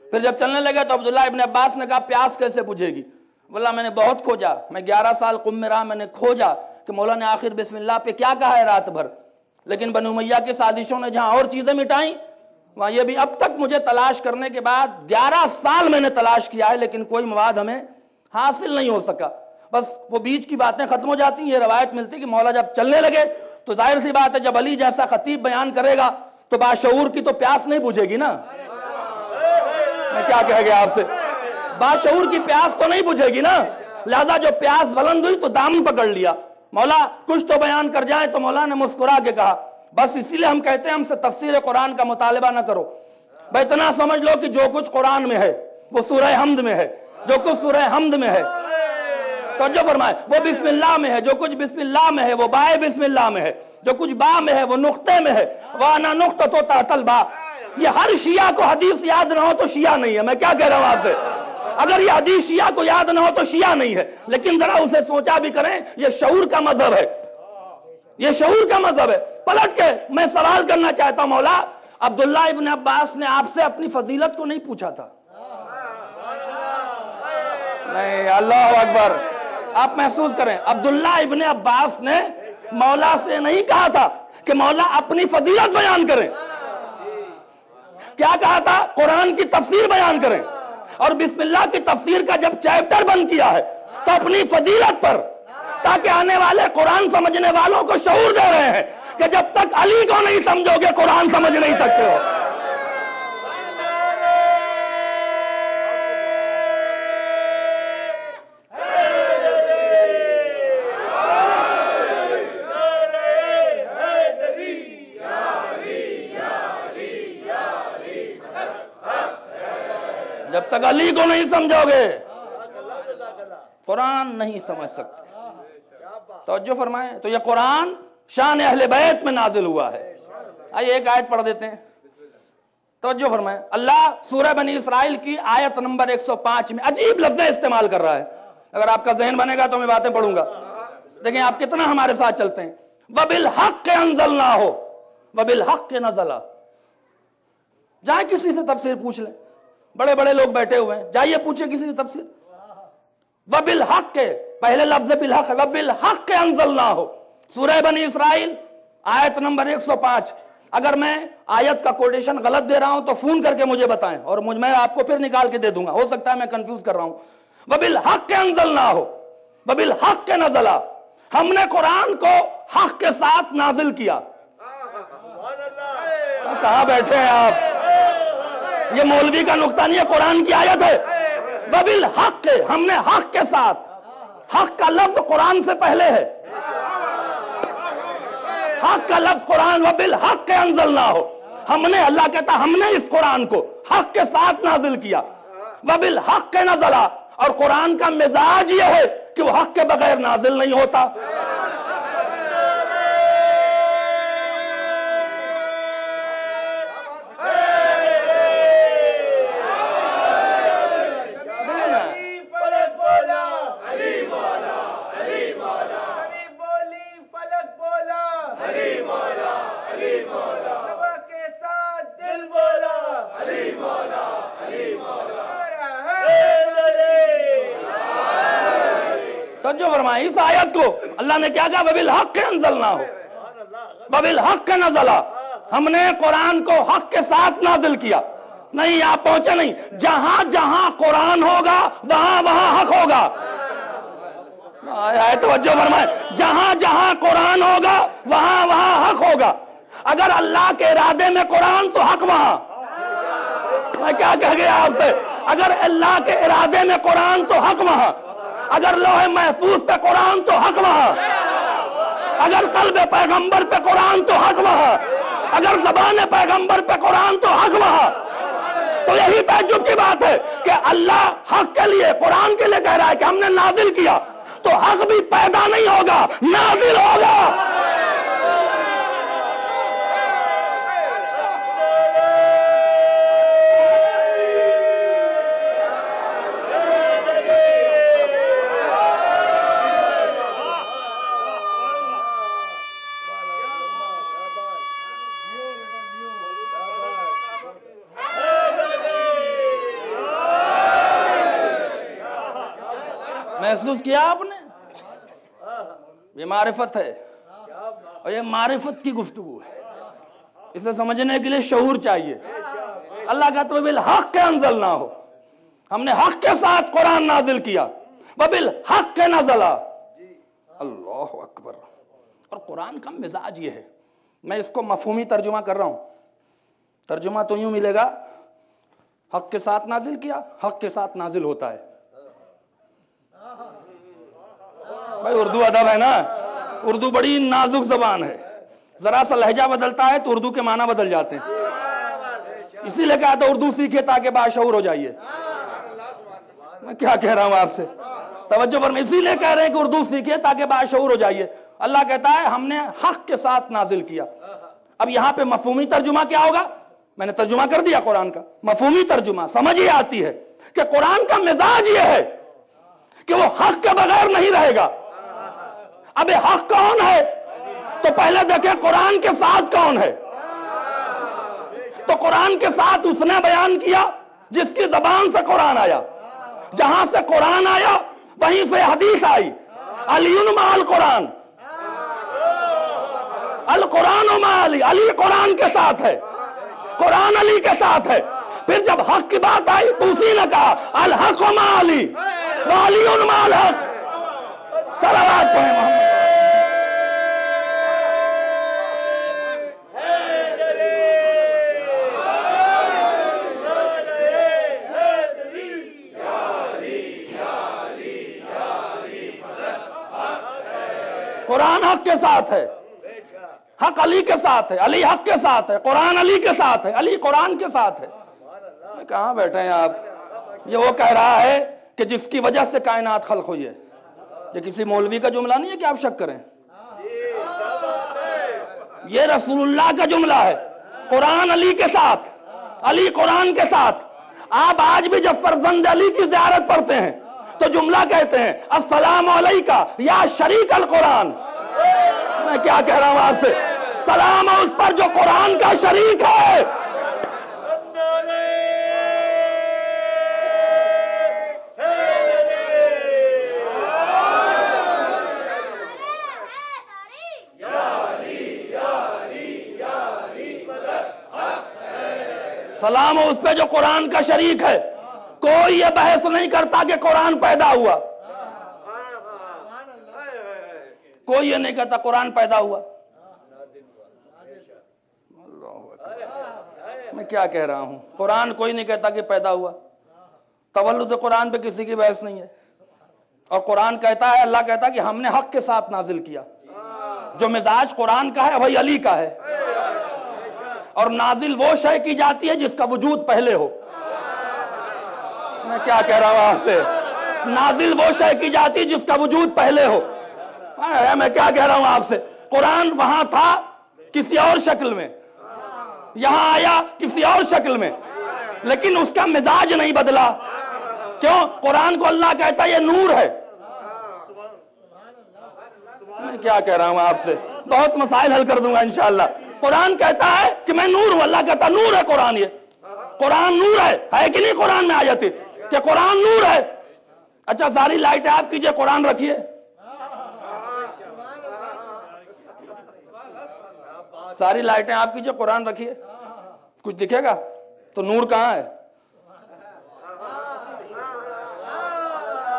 پھر جب چلنے لگے تو عبداللہ ابن عباس نے کہا پیاس کیسے بجھے گی؟ بولا میں نے بہت کھوجا، میں 11 سال قم میں رہا، میں نے کھوجا کہ مولا نے آخر بسم اللہ پہ کیا کہا ہے رات بھر، لیکن بنو امیہ کی سازشوں نے جہاں اور چیزیں مٹائیں، وہاں یہ بھی اب تک مجھے تلاش کرنے کے بعد 11 سال میں نے تلاش کیا ہے لیکن کوئی مواد ہمیں حاصل نہیں ہو سکا. بس وہ بیچ کی باتیں ختم ہو جاتی ہیں. یہ روایت ملتی کہ مولا جب چلنے لگے تو ظاہر سی بات ہے جب علی جیسا خطیب بیان کرے گا تو باشعور کی تو پیاس نہیں بجھے گی نا. میں کیا کہہ گیا آپ سے, باشعور کی پیاس تو نہیں بجھے گی نا, لہذا جو پیاس بلند ہوئی تو دامن پکڑ لیا. مولا کچھ تو بیان کر جائیں, تو مولا نے مسکرا کے کہا بس اسی لیے ہم کہتے ہیں ہم سے تفسیر قرآن کا مطالبہ نہ کرو. بھائی اتنا سمجھ لو کہ جو کچھ قرآن میں ہے وہ سورہ حمد میں ہے, جو کچھ سورہ حمد میں ہے توجہ فرمائے وہ بسم اللہ میں ہے, جو کچھ بسم اللہ میں ہے وہ بائے بسم اللہ میں ہے, جو کچھ با میں ہے وہ نقطے میں ہے, وانا نقطہ تحت الباء. یہ ہر شیعہ کو حدیث یاد نہ ہو تو شیعہ نہیں ہے. میں کیا کہہ رہا ہوں آپ سے, اگر یہ حدیث شیعہ کو یاد نہ ہو تو شیعہ نہیں ہے. لیکن ذرا اسے سوچا بھی کریں, یہ شعور کا مذہب ہے, یہ شعور کا مذہب ہے. پلٹ کے میں سوال کرنا چاہتا ہوں, مولا عبداللہ ابن عباس نے آپ سے اپنی فضیلت کو نہیں پوچھا تھا؟ نہیں, اللہ اکبر. آپ محسوس کریں, عبداللہ ابن عباس نے مولا سے نہیں کہا تھا کہ مولا اپنی فضیلت بیان کریں. کیا کہا تھا؟ قرآن کی تفسیر بیان کریں. اور بسم اللہ کی تفسیر کا جب چیپٹر بند کیا ہے تو اپنی فضیلت پر, تاکہ آنے والے قرآن سمجھنے والوں کو شعور دے رہے ہیں کہ جب تک علی کو نہیں سمجھو گے قرآن سمجھ نہیں سکتے ہو. جب تک علی کو نہیں سمجھو گے قرآن نہیں سمجھ سکتے. توجہ فرمائیں. تو یہ قرآن شان اہل بیت میں نازل ہوا ہے. آئیے ایک آیت پڑھ دیتے ہیں, توجہ فرمائیں. اللہ سورہ بنی اسرائیل کی آیت نمبر 105 میں عجیب لفظیں استعمال کر رہا ہے. اگر آپ کا ذہن بنے گا تو میں باتیں پڑھوں گا. دیکھیں آپ کتنا ہمارے ساتھ چلتے ہیں. وَبِالْحَقِّ أَنزَلْنَاهُ وَبِالْحَقِّ نَزَلَ. جائیں کسی سے تفسیر پوچھ لیں, بڑے بڑے لوگ بیٹھے ہوئے ہیں, جائیے پوچھیں کسی سے تفسیر. وَبِالْحَقِّ, پہلے لفظ بالحق ہے, وَبِالْحَقِّ أَنزَلْنَاهُ. سورہ بنی اسرائیل آیت نمبر 105. اگر میں آیت کا کوٹیشن غلط دے رہا ہوں تو فون کر کے مجھے بتائیں اور میں آپ کو پھر نکال کے دے دوں گا, ہو سکتا ہے میں کنفیوز کر رہا ہوں. وَبِالْحَقِّ أَنزَلْنَاهُ وَبِالْحَقِّ نَزَلَ. ہم نے قرآن کو حق کے ساتھ نازل کیا. کہاں بیٹھے ہیں آپ؟ یہ مولوی کا نقطہ نہیں ہے, قرآن کی آیت ہے. وَبِالْحَقِّ, ہم نے حق کے ساتھ, حق کا لفظ قرآن سے پہلے ہے, حق کا لفظ قرآن. وَبِالْحَقِّ أَنزَلْنَاهُ, ہم نے, اللہ کہتا ہم نے اس قرآن کو حق کے ساتھ نازل کیا. وَبِالْحَقِّ نَزَلَ, اور قرآن کا مزاج یہ ہے کہ وہ حق کے بغیر نازل نہیں ہوتا. توجہ فرمائیں, اس آیت کو اللہ نے کیا کہا؟ وَبِالْحَقِّ أَنزَلْنَاهُ وَبِالْحَقِّ نَزَلَ. ہم نے قرآن کو حق کے ساتھ نازل کیا. نہیں, آپ پہنچے نہیں. جہاں جہاں قرآن ہوگا وہاں وہاں حق ہوگا. توجہ فرمائیں, جہاں جہاں قرآن ہوگا وہاں وہاں حق ہوگا. اگر اللہ کے ارادے میں قرآن تو حق وہاں. میں کیا کہہ گیا آپ سے, اگر اللہ کے ارادے میں قرآن تو حق وہاں. اگر لوح محفوظ پہ قرآن تو حق وہاں. اگر قلب پیغمبر پہ قرآن تو حق وہاں. اگر زبان پیغمبر پہ قرآن تو حق وہاں. تو یہی تعجب کی بات ہے کہ اللہ حق کے لیے, قرآن کے لیے کہہ رہا ہے کہ ہم نے نازل کیا, تو حق بھی پیدا نہیں ہوگا, نازل ہوگا. محسوس کیا آپ نے؟ یہ معرفت ہے, اور یہ معرفت کی گفتگو ہے. اسے سمجھنے کے لیے شعور چاہیے. اللہ کہتا ہے بالحق کے انزل نہ ہو، ہم نے حق کے ساتھ قرآن نازل کیا، وبالحق کے نزلا۔ اللہ اکبر۔ اور قرآن کا مزاج یہ ہے، میں اس کو مفہومی ترجمہ کر رہا ہوں، ترجمہ تو یوں ملے گا، حق کے ساتھ نازل کیا، حق کے ساتھ نازل ہوتا ہے۔ بھائی اردو ادب ہے نا، اردو بڑی نازک زبان ہے، ذرا سا لہجہ بدلتا ہے تو اردو کے معنی بدل جاتے ہیں، اسی لیے کہا تھا اردو سیکھے تاکہ باشعور ہو جائیے۔ میں کیا کہہ رہا ہوں آپ سے، توجہ پر، میں اسی لیے کہہ رہے ہیں کہ اردو سیکھے تاکہ باشعور ہو جائیے۔ اللہ کہتا ہے ہم نے حق کے ساتھ نازل کیا۔ اب یہاں پہ مفہومی ترجمہ کیا ہوگا؟ میں نے ترجمہ کر دیا قرآن کا، مفہومی ترجمہ سمجھ ہی آتی ہے کہ قرآن کا مزاج یہ ہے کہ وہ حق کے بغیر نہیں رہے گا۔ اب حق کون ہے؟ تو پہلے دیکھیں قرآن کے ساتھ کون ہے۔ تو قرآن کے ساتھ اس نے بیان کیا جس کی زبان سے قرآن آیا، جہاں سے قرآن آیا وہیں سے حدیث آئی۔ علی مع القرآن، القرآن مع علی، علی قرآن کے ساتھ ہے، قرآن علی کے ساتھ ہے۔ پھر جب حق کی بات آئی تو اسی نے کہا الحق مع علی وعلی مع الحق۔ صلوات پڑھیں محمد۔ قرآن حق کے ساتھ ہے، حق علی کے ساتھ ہے، علی حق کے ساتھ ہے، قرآن علی کے ساتھ ہے، علی قرآن کے ساتھ ہے۔ کہاں بیٹھے ہیں آپ؟ یہ وہ کہہ رہا ہے کہ جس کی وجہ سے کائنات خلق ہوئی ہے۔ یہ کسی مولوی کا جملہ نہیں ہے کہ آپ شک کریں، یہ رسول اللہ کا جملہ ہے۔ قرآن علی کے ساتھ، علی قرآن کے ساتھ۔ آپ آج بھی جب فرزند علی کی زیارت پڑھتے ہیں تو جملہ کہتے ہیں السلام علیکہ یا شریک القرآن۔ میں کیا کہہ رہا ہوں آپ سے، سلام اس پر جو قرآن کا شریک ہے۔ سلام اس پہ جو قرآن کا شریک ہے۔ کوئی یہ بحث نہیں کرتا کہ قرآن پیدا ہوا، کوئی یہ نہیں کہتا قرآن پیدا ہوا۔ میں کیا کہہ رہا ہوں، قرآن کوئی نہیں کہتا کہ پیدا ہوا۔ تولد قرآن پہ کسی کی بحث نہیں ہے۔ اور قرآن کہتا ہے، اللہ کہتا ہے کہ ہم نے حق کے ساتھ نازل کیا۔ جو مزاج قرآن کا ہے وہی علی کا ہے۔ اور نازل وہ شے کی جاتی ہے جس کا وجود پہلے ہو۔ میں کیا کہہ رہا ہوں آپ سے، نازل وہ شے کی جاتی ہے جس کا وجود پہلے ہو۔ میں کیا کہہ رہا ہوں آپ سے، قرآن وہاں تھا کسی اور شکل میں، یہاں آیا کسی اور شکل میں، لیکن اس کا مزاج نہیں بدلا۔ کیوں؟ قرآن کو اللہ کہتا ہے یہ نور ہے۔ میں کیا کہہ رہا ہوں آپ سے، بہت مسائل حل کر دوں گا انشاءاللہ۔ قرآن کہتا ہے کہ میں نور ہوں، اللہ کہتا ہے نور ہے قرآن۔ یہ قرآن نور ہے کہ نہیں؟ قرآن میں آیت ہے کہ قرآن نور ہے۔ اچھا ساری لائٹیں آف کیجئے، قرآن رکھیے، ساری لائٹیں آف کیجئے، قرآن رکھیے، کچھ دکھے گا؟ تو نور کہاں ہے؟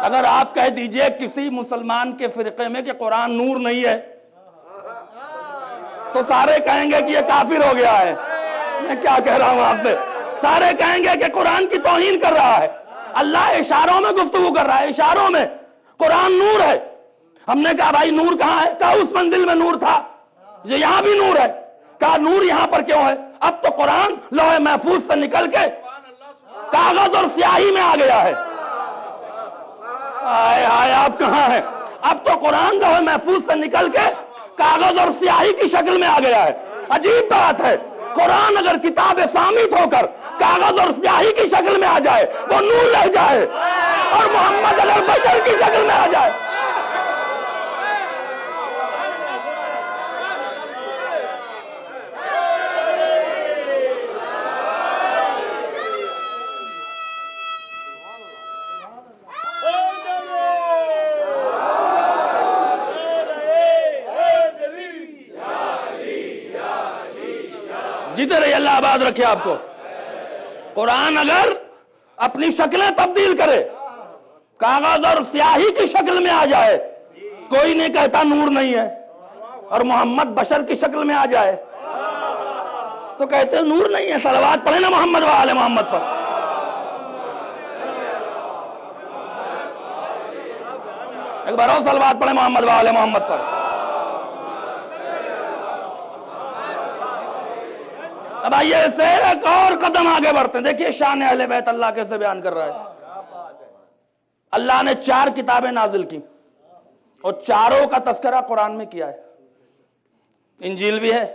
اگر آپ کہہ دیجئے کسی مسلمان کے فرقے میں کہ قرآن نور نہیں ہے تو سارے کہیں گے کہ یہ کافر ہو گیا ہے۔ میں کیا کہہ رہا ہوں آپ سے، سارے کہیں گے کہ قرآن کی توہین کر رہا ہے۔ اللہ اشاروں میں گفتگو کر رہا ہے، اشاروں میں۔ قرآن نور ہے۔ ہم نے کہا بھائی نور کہاں ہے؟ کہا اس منزل میں نور تھا، یہ یہاں بھی نور ہے۔ کہا نور یہاں پر کیوں ہے؟ اب تو قرآن لوح محفوظ سے نکل کے کاغذ اور سیاہی میں آ گیا ہے۔ آئے آپ کہاں ہیں؟ اب تو قرآن لوح محفوظ سے نکل کے کاغذ اور سیاہی کی شکل میں آ گیا ہے۔ عجیب بات ہے، قرآن اگر کتاب صامت ہو کر کاغذ اور سیاہی کی شکل میں آ جائے وہ نور رہ جائے، اور محمد اگر بشر کی شکل میں آ جائے۔ جیتے رہیے، اللہ آباد رکھے آپ کو۔ قرآن اگر اپنی شکلیں تبدیل کرے، کاغذ اور سیاہی کی شکل میں آ جائے، کوئی نہیں کہتا نور نہیں ہے، اور محمد بشر کی شکل میں آ جائے تو کہتے ہیں نور نہیں ہے۔ صلوات پڑھیں نا محمد و آل محمد پر۔ ایک بار اور صلوات پڑھیں محمد و آل محمد پر۔ اب آئیے اس سے ایک اور قدم آگے بڑھتے ہیں۔ دیکھیے شان اہل بیت اللہ کیسے بیان کر رہا ہے۔ اللہ نے 4 کتابیں نازل کی اور چاروں کا تذکرہ قرآن میں کیا ہے۔ انجیل بھی ہے،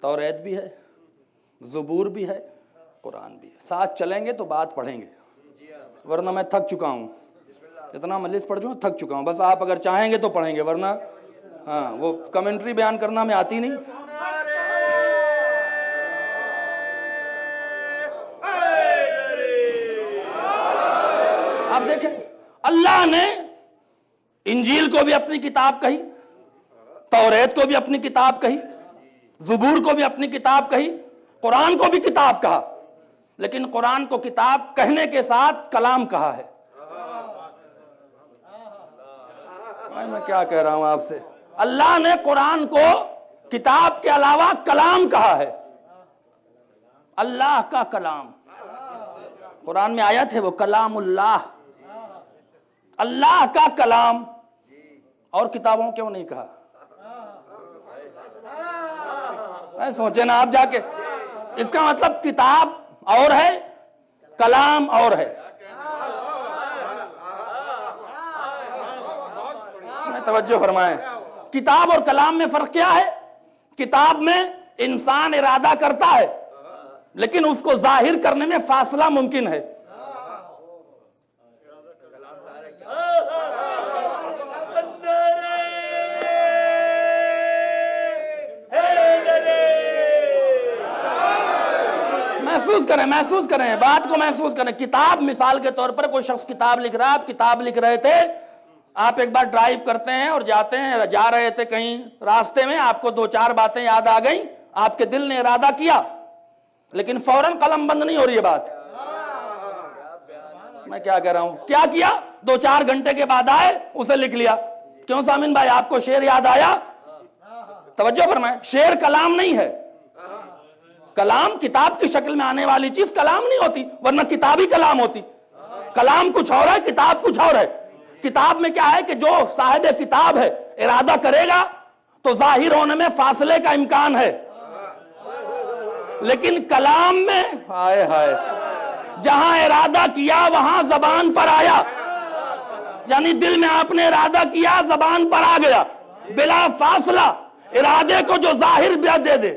توریت بھی ہے، زبور بھی ہے، قرآن بھی ہے۔ ساتھ چلیں گے تو بات پڑھیں گے، ورنہ میں تھک چکا ہوں، اتنا مجلس پڑھ چکا تھک چکا ہوں۔ بس آپ اگر چاہیں گے تو پڑھیں گے، ورنہ ہاں وہ کمنٹری بیان کرنا میں آتی نہیں۔ آپ دیکھیں اللہ نے انجیل کو بھی اپنی کتاب کہی، توریت کو بھی اپنی کتاب کہی، زبور کو بھی اپنی کتاب کہی، قرآن کو بھی کتاب کہا، لیکن قرآن کو کتاب کہنے کے ساتھ کلام کہا ہے۔ میں کیا کہہ رہا ہوں آپ سے؟ اللہ نے قرآن کو کتاب کے علاوہ کلام کہا ہے، اللہ کا کلام۔ قرآن میں آیت ہے وہ کلام اللہ، اللہ کا کلام، اور کتابوں کیوں نہیں کہا؟ سوچیں نا آپ جا کے، اس کا مطلب کتاب اور ہے، کلام اور ہے۔ توجہ فرمائیں، کتاب اور کلام میں فرق کیا ہے؟ کتاب میں انسان ارادہ کرتا ہے لیکن اس کو ظاہر کرنے میں فاصلہ ممکن ہے۔ محسوس کریں بات کو، محسوس کریں۔ کتاب مثال کے طور پر کوئی شخص کتاب لکھ رہا ہے، آپ کتاب لکھ رہے تھے، آپ ایک بار ڈرائیو کرتے ہیں اور جا رہے تھے کہیں راستے میں، آپ کو 2-4 باتیں یاد آ گئیں، آپ کے دل نے ارادہ کیا لیکن فوراً قلم بند نہیں ہو رہی ہے بات۔ میں کیا کہہ رہا ہوں؟ کیا کیا؟ 2-4 گھنٹے کے بعد آئے، اسے لکھ لیا۔ کیوں سامن بھائی آپ کو شعر یاد آیا؟ توجہ فرمائیں، شعر کلام نہیں ہے۔ کلام کتاب کی شکل میں آنے والی چیز کلام نہیں ہوتی، ورنہ کتاب ہی کلام ہوتی۔ کلام کچھ اور ہے، کتاب کچھ اور ہے۔ کتاب میں کیا ہے کہ جو صاحب کتاب ہے ارادہ کرے گا تو ظاہر ہونے میں فاصلے کا امکان ہے، لیکن کلام میں ہائے ہائے جہاں ارادہ کیا وہاں زبان پر آیا، یعنی دل میں آپ نے ارادہ کیا، زبان پر آ گیا، بلا فاصلہ ارادے کو جو ظاہر دے دے،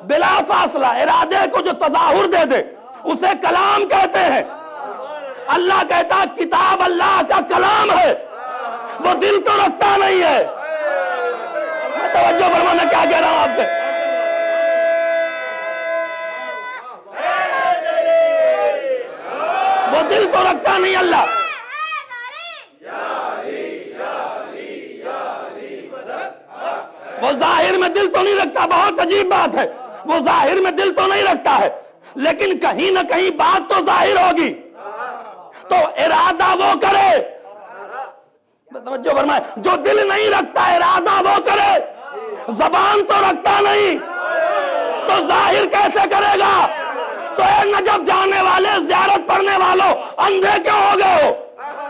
بلا فاصلہ ارادے کو جو تظاہر دے دے، اسے کلام کہتے ہیں۔ اللہ کہتا کتاب اللہ کا کلام ہے، وہ دل تو رکھتا نہیں ہے۔ میں توجہ فرما، میں کیا کہہ رہا ہوں آپ سے؟ وہ دل تو رکھتا نہیں اللہ۔ وہ ظاہر میں دل تو نہیں رکھتا، بہت عجیب بات ہے، وہ ظاہر میں دل تو نہیں رکھتا ہے لیکن کہیں نہ کہیں بات تو ظاہر ہوگی، تو ارادہ وہ کرے۔ توجہ فرمائے، جو دل نہیں رکھتا ارادہ وہ کرے، زبان تو رکھتا نہیں تو ظاہر کیسے کرے گا؟ تو اے نجف جانے والے، زیارت پڑھنے والوں، اندھے کیوں ہو گئے ہو؟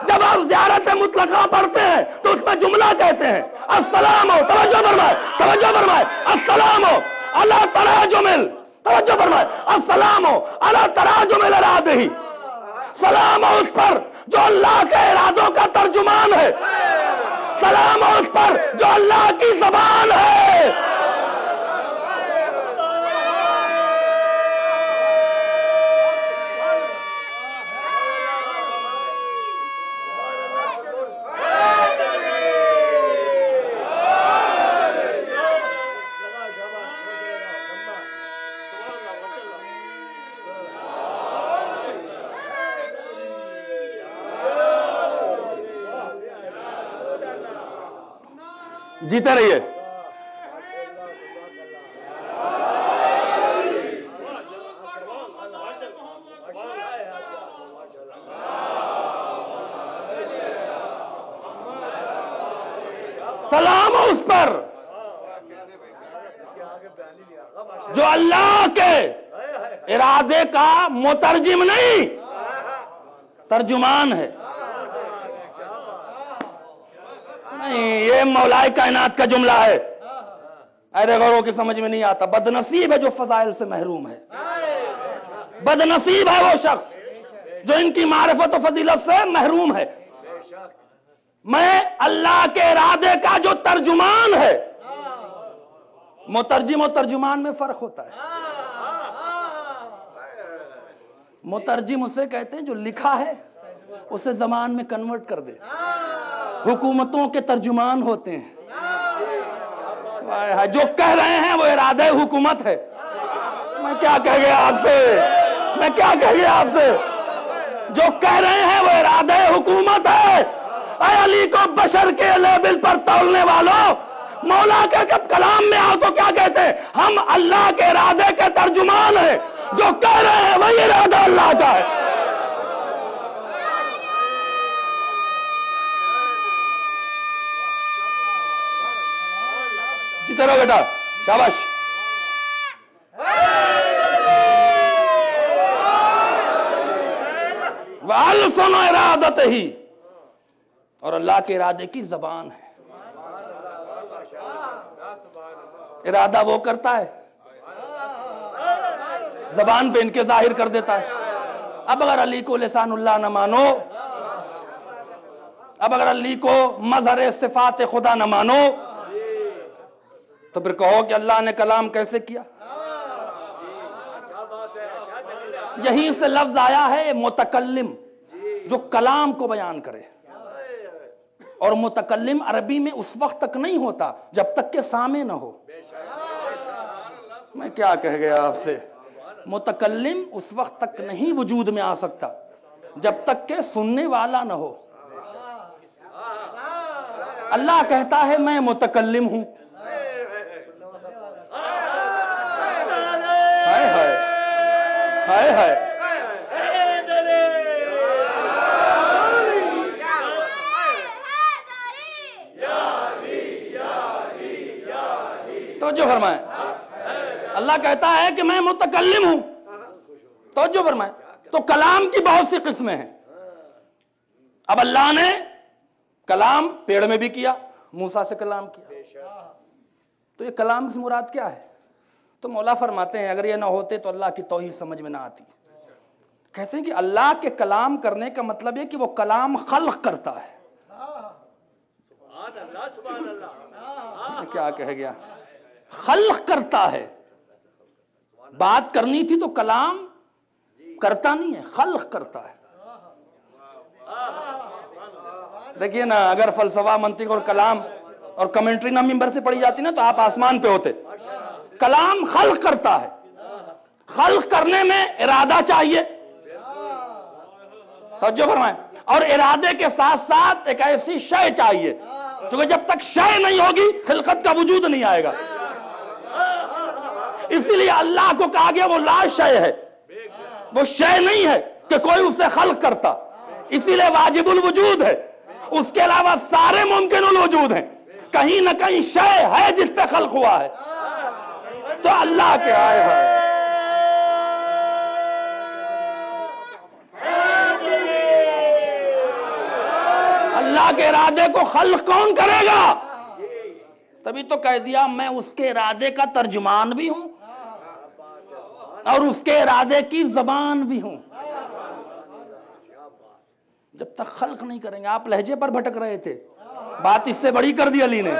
جب آپ زیارت مطلقہ پڑھتے ہیں تو اس میں جملہ کہتے ہیں السلام ہو، توجہ فرمائے، السلام ہو اللہ تراجمل، توجہ فرمائے، السلام ہو اللہ تراجمل ارادہ، سلام ہو اس پر جو اللہ کے ارادوں کا ترجمان ہے، سلام ہو اس پر جو اللہ کی زبان ہے۔ جیتے رہیے۔ سلام ہو اس پر جو اللہ کے ارادے کا مترجم نہیں ترجمان ہے. نہیں، یہ مولائے کائنات کا جملہ ہے. ارے غوروں کی سمجھ میں نہیں آتا. بد نصیب ہے جو فضائل سے محروم ہے. بد نصیب ہے وہ شخص جو ان کی معرفت و فضیلت سے محروم ہے. میں اللہ کے ارادے کا جو ترجمان ہے. مترجم و ترجمان میں فرق ہوتا ہے. مترجم اسے کہتے ہیں جو لکھا ہے اسے زبان میں کنورٹ کر دے. حکومتوں کے ترجمان ہوتے ہیں. جو کہہ رہے ہیں وہ ارادہ حکومت ہے. میں کیا کہہ گیا آپ سے، میں کیا کہہ گیا آپ سے. جو کہہ رہے ہیں وہ ارادہ حکومت ہے. اے علی کو بشر کے لیبل پر تولنے والوں، مولا کے جب کلام میں آؤ تو کیا کہتے ہیں؟ ہم اللہ کے ارادے کے ترجمان ہیں. جو کہہ رہے ہیں وہی ارادہ اللہ کا ہے. جیتے رہو بیٹا، شاباش. وَأَلْسَنُ إِرَادَتِهِ، اور اللہ کے ارادے کی زبان ہے. ارادہ وہ کرتا ہے، زبان پہ ان کے ظاہر کر دیتا ہے. اب اگر علی کو لسان اللہ نہ مانو، اب اگر علی کو مظہر صفات خدا نہ مانو، تو پھر کہو کہ اللہ نے کلام کیسے کیا. یہیں سے لفظ آیا ہے متکلم، جو کلام کو بیان کرے. اور متکلم عربی میں اس وقت تک نہیں ہوتا جب تک کہ سامع نہ ہو. میں کیا کہہ گیا آپ سے. متکلم اس وقت تک نہیں وجود میں آ سکتا جب تک کہ سننے والا نہ ہو. اللہ کہتا ہے میں متکلم ہوں. ہائے ہائے ہائے ہائے. توجہ فرمائیں. اللہ کہتا ہے کہ میں متکلم ہوں. توجہ فرمائیں. تو کلام کی بہت سی قسمیں ہیں. اب اللہ نے کلام پیڑ میں بھی کیا، موسیٰ سے کلام کیا. تو یہ کلام کی مراد کیا ہے؟ تو مولا فرماتے ہیں اگر یہ نہ ہوتے تو اللہ کی توحید سمجھ میں نہ آتی. کہتے ہیں کہ اللہ کے کلام کرنے کا مطلب ہے کہ وہ کلام خلق کرتا ہے. کیا کہہ گیا؟ خلق کرتا ہے. بات کرنی تھی تو کلام کرتا نہیں ہے، خلق کرتا ہے. دیکھیے نا، اگر فلسفہ، منطق اور کلام اور کمنٹری نہ ممبر سے پڑھی جاتی نا تو آپ آسمان پہ ہوتے. کلام خلق کرتا ہے. خلق کرنے میں ارادہ چاہیے. توجہ فرمائیں. اور ارادے کے ساتھ ساتھ ایک ایسی شے چاہیے چونکہ جب تک شے نہیں ہوگی خلقت کا وجود نہیں آئے گا. اسی لیے اللہ کو کہا گیا وہ لا شے ہے، وہ شے نہیں ہے کہ کوئی اسے خلق کرتا. اسی لیے واجب الوجود ہے. اس کے علاوہ سارے ممکن الوجود ہیں. کہیں نہ کہیں شے ہے جس پہ خلق ہوا ہے. تو اللہ کے آئے ہیں. اللہ کے ارادے کو خلق کون کرے گا؟ تبھی تو کہہ دیا میں اس کے ارادے کا ترجمان بھی ہوں اور اس کے ارادے کی زبان بھی ہوں. جب تک خلق نہیں کریں گے. آپ لہجے پر بھٹک رہے تھے، بات اس سے بڑی کر دی علی نے.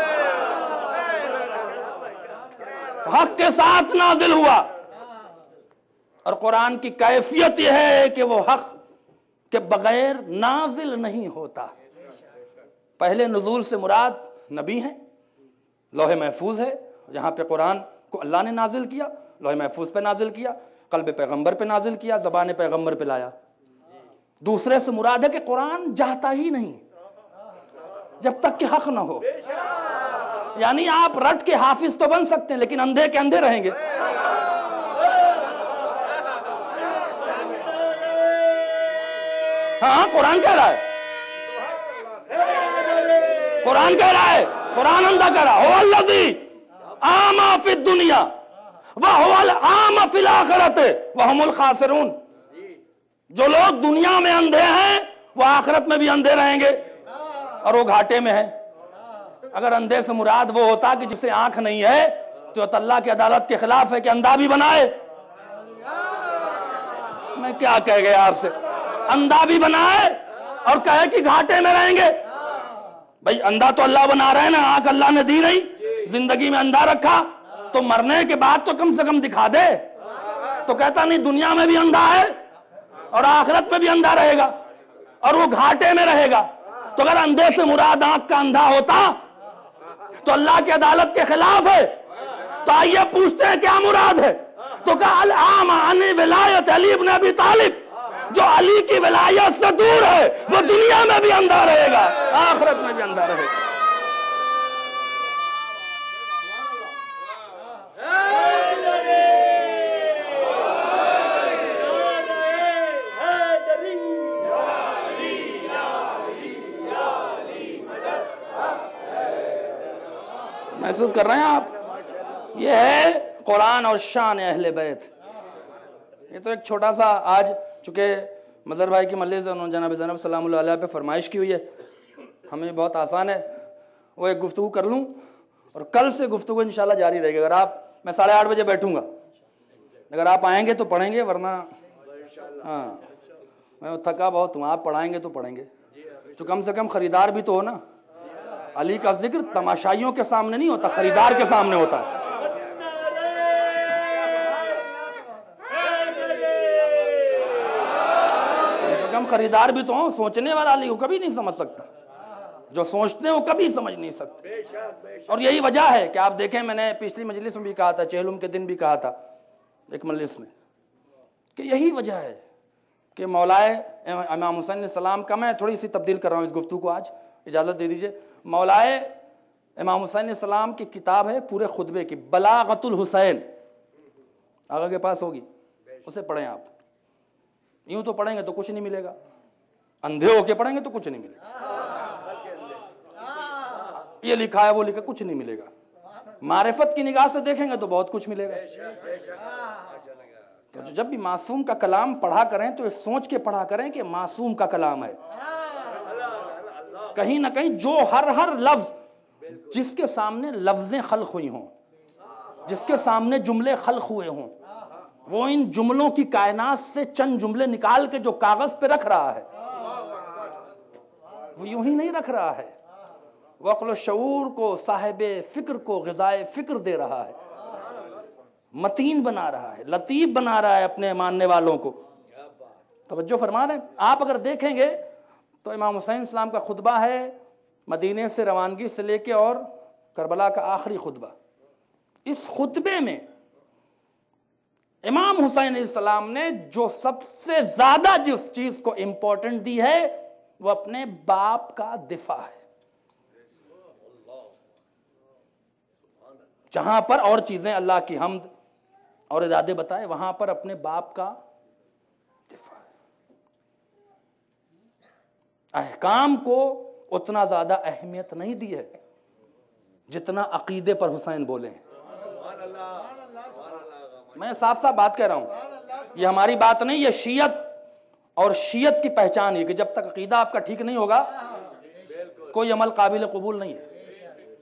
حق کے ساتھ نازل ہوا. اور قرآن کی کیفیت یہ ہے کہ وہ حق کے بغیر نازل نہیں ہوتا. پہلے نزول سے مراد نبی ہیں، لوح محفوظ ہے جہاں پہ قرآن کو اللہ نے نازل کیا، لوح محفوظ پہ نازل کیا، قلب پیغمبر پہ نازل کیا، زبان پیغمبر پہ لایا. دوسرے سے مراد ہے کہ قرآن جاتا ہی نہیں جب تک کہ حق نہ ہو. یعنی آپ رٹ کے حافظ تو بن سکتے ہیں لیکن اندھے کے اندھے رہیں گے. ہاں قرآن کہہ رہا ہے، قرآن کہہ رہا ہے قرآن اندھا کر رہا هو الذی آما فی الدنیا وہو العام فی الآخرت وہم الخاسرون. جو لوگ دنیا میں اندھے ہیں وہ آخرت میں بھی اندھے رہیں گے اور وہ گھاٹے میں ہیں. اگر اندھے سے مراد وہ ہوتا کہ جسے آنکھ نہیں ہے تو اللہ کی عدالت کے خلاف ہے کہ اندھا بھی بنائے. میں کیا کہہ گیا آپ سے, اندھا بھی بنائے اور کہے کہ گھاٹے میں رہیں گے. بھئی اندھا تو اللہ بنا رہے ہیں نا, آنکھ اللہ نے دی نہیں, زندگی میں اندھا رکھا تو مرنے کے بعد تو کم سے کم دکھا دے. تو کہتا نہیں دنیا میں بھی اندھا ہے اور آخرت میں بھی اندھا رہے گا اور وہ گھاٹے میں رہے گا. تو اگر اندھے سے مراد آنکھ کا اندھا ہوتا تو اللہ کی عدالت کے خلاف ہے. تو آئیے پوچھتے ہیں کیا مراد ہے. تو کہا العام عن ولایت علی ابن ابی طالب, جو علی کی ولایت سے دور ہے وہ دنیا میں بھی اندھا رہے گا آخرت میں بھی اندھا رہے گا. محسوس کر رہے ہیں آپ؟ یہ ہے قرآن اور شان اہل بیت. یہ تو ایک چھوٹا سا, آج چونکہ مظہر بھائی کی مجلس انہوں نے جناب زینب سلام اللہ علیہ پہ فرمائش کی ہوئی ہے, ہمیں بہت آسان ہے وہ ایک گفتگو کر لوں اور کل سے گفتگو انشاءاللہ جاری رہے گی. اگر آپ, میں 8:30 بجے بیٹھوں گا, اگر آپ آئیں گے تو پڑھیں گے, ورنہ ہاں میں تھکا بہت ہوں, آپ پڑھائیں گے تو پڑھیں گے. تو کم سے کم خریدار بھی تو ہو نا. علی کا ذکر تماشائیوں کے سامنے نہیں ہوتا, خریدار کے سامنے ہوتا ہے. کم سے کم خریدار بھی تو ہوں. سوچنے والا علی کو کبھی نہیں سمجھ سکتا, جو سوچتے ہیں وہ کبھی سمجھ نہیں سکتے. اور یہی وجہ ہے کہ آپ دیکھیں, میں نے پچھلی مجلس میں بھی کہا تھا, چہلم کے دن بھی کہا تھا ایک مجلس میں, کہ یہی وجہ ہے کہ مولائے امام حسین علیہ السلام کا, میں تھوڑی سی تبدیل کر رہا ہوں اس گفتگو کو آج, اجازت دے دیجئے. مولائے امام حسین علیہ السلام کی کتاب ہے پورے خطبے کی, بلاغت الحسین, آگے کے پاس ہوگی, اسے پڑھیں آپ. یوں تو پڑھیں گے تو کچھ نہیں ملے گا, اندھے ہو کے پڑھیں گے تو کچھ نہیں ملے گا. یہ لکھا ہے وہ لکھا, کچھ نہیں ملے گا. معرفت کی نگاہ سے دیکھیں گے تو بہت کچھ ملے گا. تو جب بھی معصوم کا کلام پڑھا کریں تو سوچ کے پڑھا کریں کہ معصوم کا کلام ہے. کہیں نہ کہیں جو ہر لفظ جس کے سامنے لفظیں خلق ہوئی ہوں, جس کے سامنے جملے خلق ہوئے ہوں, وہ ان جملوں کی کائنات سے چند جملے نکال کے جو کاغذ پہ رکھ رہا ہے وہ یوں ہی نہیں رکھ رہا ہے. وہ عقل و شعور کو, صاحب فکر کو غذائے فکر دے رہا ہے, متین بنا رہا ہے, لطیف بنا رہا ہے اپنے ماننے والوں کو. توجہ فرما رہے ہیں آپ. اگر دیکھیں گے تو امام حسین اسلام کا خطبہ ہے مدینے سے روانگی سے لے کے اور کربلا کا آخری خطبہ. اس خطبے میں امام حسین علیہ السلام نے جو سب سے زیادہ جس چیز کو امپورٹنٹ دی ہے وہ اپنے باپ کا دفاع ہے. جہاں پر اور چیزیں اللہ کی حمد اور ارادے بتائے, وہاں پر اپنے باپ کا دفاع ہے. احکام کو اتنا زیادہ اہمیت نہیں دی ہے جتنا عقیدے پر حسین بولے ہیں. میں صاف صاف بات کہہ رہا ہوں, یہ ہماری بات نہیں, یہ شیعت اور شیعت کی پہچان ہے کہ جب تک عقیدہ آپ کا ٹھیک نہیں ہوگا کوئی عمل قابل قبول نہیں ہے.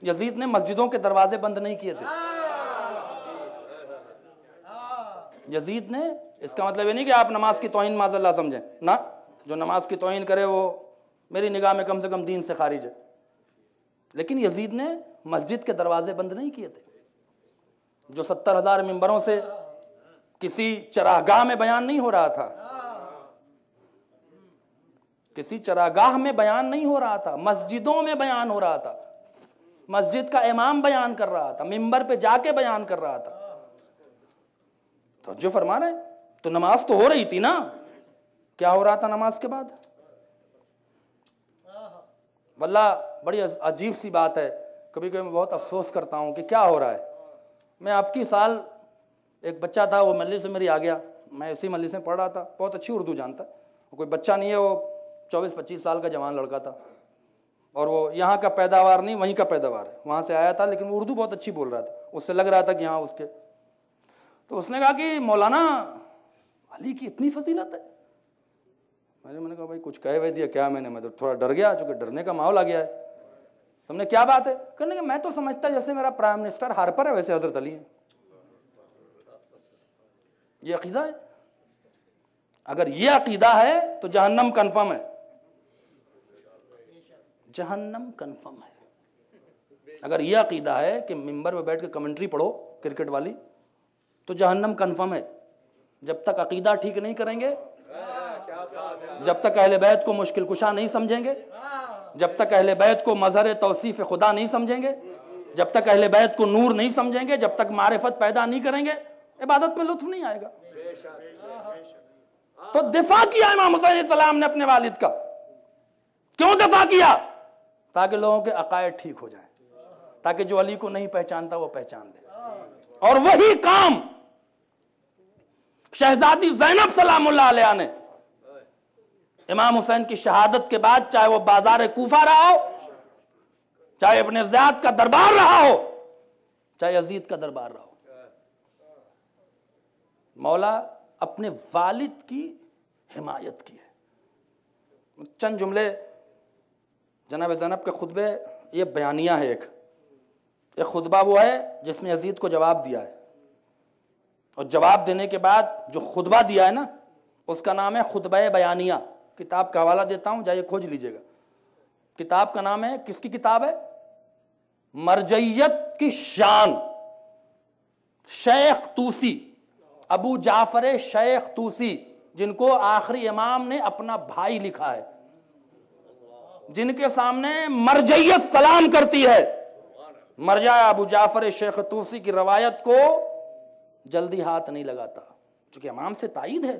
یزید نے مسجدوں کے دروازے بند نہیں کیے تھے. یزید نے, اس کا مطلب یہ نہیں کہ آپ نماز کی توہین معاذ اللہ سمجھیں نا, جو نماز کی توہین کرے وہ میری نگاہ میں کم سے کم دین سے خارج ہے. لیکن یزید نے مسجد کے دروازے بند نہیں کیے تھے. جو 70,000 ممبروں سے کسی چراگاہ میں بیان نہیں ہو رہا تھا, کسی چراگاہ میں بیان نہیں ہو رہا تھا, مسجدوں میں بیان ہو رہا تھا. مسجد کا امام بیان کر رہا تھا, ممبر پہ جا کے بیان کر رہا تھا. تو جو فرما رہے تو نماز تو ہو رہی تھی نا. کیا ہو رہا تھا نماز کے بعد؟ واللہ بڑی عجیب سی بات ہے, کبھی کبھی میں بہت افسوس کرتا ہوں کہ کیا ہو رہا ہے. میں آپ کی سال ایک بچہ تھا, وہ مجلس سے میری آ گیا, میں اسی مجلس میں پڑھ رہا تھا, بہت اچھی اردو جانتا ہے, کوئی بچہ نہیں ہے, وہ 24-25 سال کا جوان لڑکا تھا. اور وہ یہاں کا پیداوار نہیں وہیں کا پیداوار ہے, وہاں سے آیا تھا, لیکن وہ اردو بہت اچھی بول رہا تھا, اس سے لگ رہا تھا کہ ہاں اس کے. تو اس نے کہا کہ مولانا علی کی اتنی فضیلت ہے. میں نے کہا بھائی کچھ کہہ دیا کیا میں نے, میں تو تھوڑا ڈر گیا چونکہ ڈرنے کا ماحول آ گیا ہے. تم نے کیا بات ہے؟ کہنے کہ میں تو سمجھتا جیسے میرا پرائم منسٹر ہارپر ہے ویسے حضرت علی ہیں. یہ عقیدہ ہے؟ اگر یہ عقیدہ ہے تو جہنم کنفرم ہے, جہنم کنفرم ہے. اگر یہ عقیدہ ہے کہ ممبر پہ بیٹھ کے کمنٹری پڑھو کرکٹ والی تو جہنم کنفرم ہے. جب تک عقیدہ ٹھیک نہیں کریں گے, جب تک اہل بیت کو مشکل کشا نہیں سمجھیں گے, جب تک اہل بیت کو مظہر توصیف خدا نہیں سمجھیں گے, جب تک اہل بیت کو نور نہیں سمجھیں گے, جب تک معرفت پیدا نہیں کریں گے, عبادت میں لطف نہیں آئے گا. تو دفاع کیا امام حسین علیہ السلام نے اپنے والد کا. کیوں دفاع کیا؟ تاکہ لوگوں کے عقائد ٹھیک ہو جائیں, تاکہ جو علی کو نہیں پہچانتا وہ پہچان دے. اور وہی کام شہزادی زینب سلام اللہ علیہ نے امام حسین کی شہادت کے بعد, چاہے وہ بازار کوفہ رہا ہو, چاہے ابن زیاد کا دربار رہا ہو, چاہے یزید کا دربار رہا ہو, مولا اپنے والد کی حمایت کی ہے. چند جملے جناب زینب کے خطبے, یہ بیانیہ ہے. ایک خطبہ وہ ہے جس میں یزید کو جواب دیا ہے, اور جواب دینے کے بعد جو خطبہ دیا ہے نا اس کا نام ہے خطبہ بیانیہ. کتاب کا حوالہ دیتا ہوں, جائیے کھوج لیجئے گا. کتاب کا نام ہے, کس کی کتاب ہے؟ مرجعیت کی شان, شیخ طوسی, ابو جعفر شیخ طوسی, جن کو آخری امام نے اپنا بھائی لکھا ہے, جن کے سامنے مرجعیت سلام کرتی ہے. مرجع ابو جعفر شیخ طوسی کی روایت کو جلدی ہاتھ نہیں لگاتا چونکہ امام سے تائید ہے.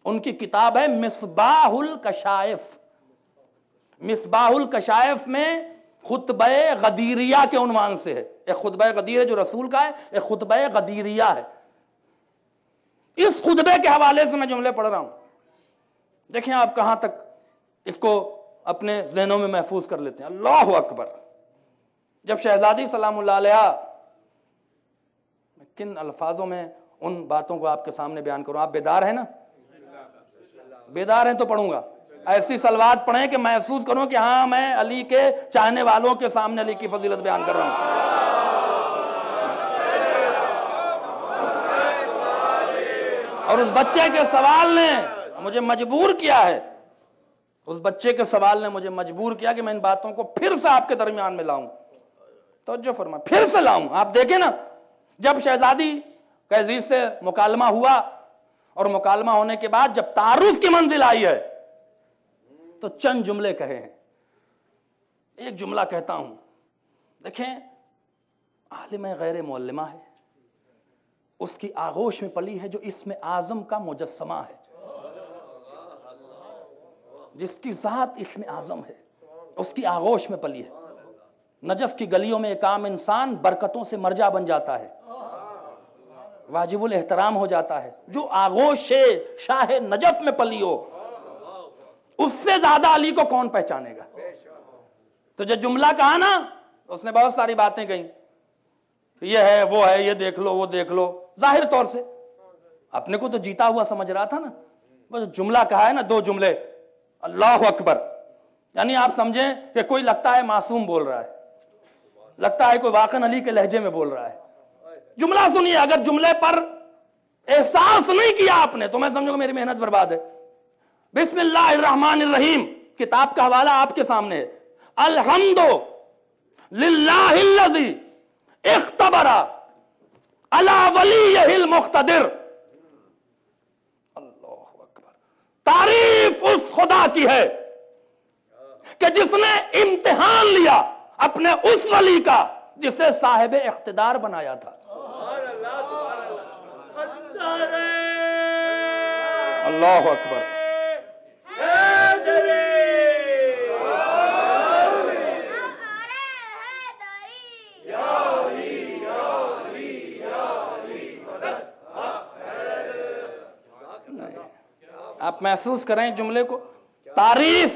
ان کی کتاب ہے مصباح الکشائف. مصباح الکشائف میں خطبہ غدیریہ کے عنوان سے ہے. ایک خطبہ غدیر جو رسول کا ہے, ایک خطبہ غدیریہ ہے. اس خطبے کے حوالے سے میں جملے پڑھ رہا ہوں, دیکھیں آپ کہاں تک اس کو اپنے ذہنوں میں محفوظ کر لیتے ہیں. اللہ اکبر. جب شہزادی سلام اللہ علیہ, کن الفاظوں میں ان باتوں کو آپ کے سامنے بیان کروں, آپ بیدار ہیں نا؟ بیدار ہیں تو پڑھوں گا. ایسی سلوات پڑھیں کہ محسوس کروں کہ ہاں میں علی کے چاہنے والوں کے سامنے علی کی فضیلت بیان کر رہا ہوں. اور اس بچے کے سوال نے مجھے مجبور کیا ہے, اس بچے کے سوال نے مجھے مجبور کیا کہ میں ان باتوں کو پھر سے آپ کے درمیان میں لاؤں. توجہ فرما, پھر سے لاؤں. آپ دیکھیں نا, جب شہزادی کا یزید سے مکالمہ ہوا اور مکالمہ ہونے کے بعد جب تعارف کی منزل آئی ہے تو چند جملے کہے ہیں. ایک جملہ کہتا ہوں, دیکھیں عالم غیر معلمہ ہے, اس کی آغوش میں پلی ہے جو اسم اعظم کا مجسمہ ہے, جس کی ذات اسم اعظم ہے اس کی آغوش میں پلی ہے. نجف کی گلیوں میں ایک عام انسان برکتوں سے مرجع بن جاتا ہے, واجب الاحترام ہو جاتا ہے. جو آغوش شاہ نجف میں پلی ہو اس سے زیادہ علی کو کون پہچانے گا. تو جو جملہ کہا نا اس نے بہت ساری باتیں کہیں, یہ ہے وہ ہے, یہ دیکھ لو وہ دیکھ لو. ظاہر طور سے اپنے کو تو جیتا ہوا سمجھ رہا تھا نا. بس جملہ کہا ہے نا, دو جملے, اللہ اکبر, یعنی آپ سمجھیں کہ کوئی لگتا ہے معصوم بول رہا ہے, لگتا ہے کوئی واقعاً علی کے لہجے میں بول رہا ہے. جملہ سنیے, اگر جملے پر احساس نہیں کیا آپ نے تو میں سمجھوں کہ میری محنت برباد ہے. بسم اللہ الرحمن الرحیم, کتاب کا حوالہ آپ کے سامنے ہے. الحمد للہ الذی اختبر علی ولیہ المقتدر. اللہ اکبر. تعریف اس خدا کی ہے کہ جس نے امتحان لیا اپنے اس ولی کا جسے صاحب اقتدار بنایا تھا. اللہ اکبر. آپ محسوس کریں جملے کو. تعریف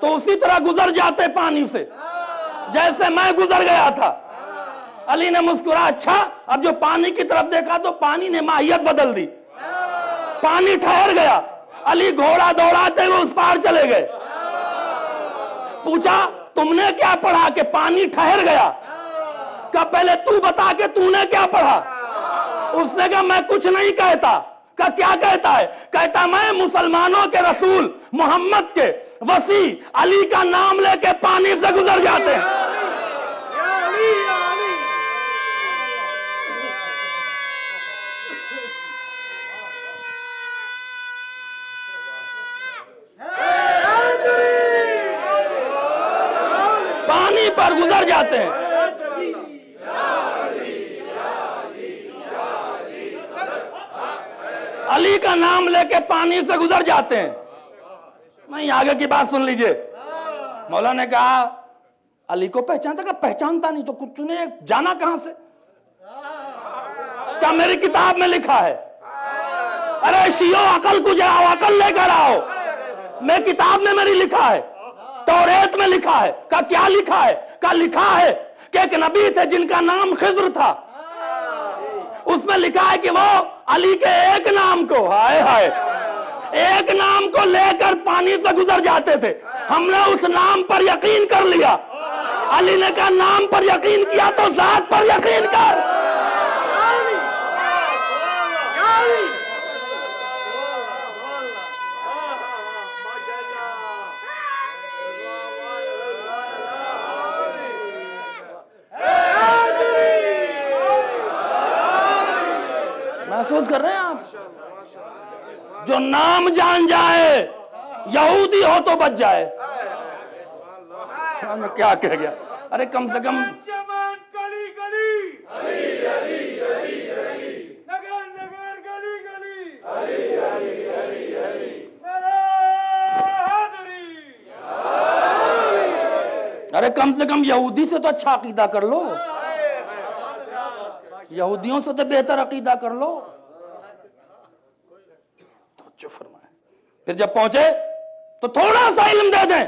تو اسی طرح گزر جاتے پانی سے جیسے میں گزر گیا تھا. علی نے مسکرا, اچھا اب جو پانی کی طرف دیکھا تو پانی نے ماہیت بدل دی, پانی ٹھہر گیا. علی گھوڑا دوڑاتے ہوئے اس پار چلے گئے. پوچھا تم نے کیا پڑھا کہ پانی ٹھہر گیا؟ کہا پہلے تو بتا کہ تو نے کیا پڑھا. اس نے کہا میں کچھ نہیں کہتا. کہا کیا کہتا ہے؟ کہتا میں مسلمانوں کے رسول محمد کے وسیع علی کا نام لے کے پانی سے گزر جاتے ہیں. پانی پر گزر جاتے ہیں. علی کا نام لے کے پانی سے گزر جاتے ہیں. نہیں, آگے کی بات سن لیجئے. مولا نے کہا علی کو پہچانتا؟ کہ پہچانتا نہیں. تو تو نے جانا کہاں سے؟ کیا میری کتاب میں لکھا ہے. ارے شیعو عقل کو جاؤ, عقل لے کر آؤ. میں کتاب میں میری لکھا ہے, توریت میں لکھا ہے. کہا کیا لکھا ہے؟ کہا لکھا ہے کہ ایک نبی تھے جن کا نام خضر تھا. اس میں لکھا ہے کہ وہ علی کے ایک نام کو, ہائے ہائے, ایک نام کو لے کر پانی سے گزر جاتے تھے. ہم نے اس نام پر یقین کر لیا. علی نے کہا نام پر یقین کیا تو ذات پر یقین کر. محسوس کر رہے ہیں آپ؟ جو نام جان جائے یہودی ہو تو بچ جائے. میں کیا کہہ گیا. ارے کم سے کم ارے کم سے کم یہودی سے تو اچھا عقیدہ کر لو, یہودیوں سے تو بہتر عقیدہ کر لو. توجہ فرمائے. پھر جب پہنچے تو تھوڑا سا علم دے دیں.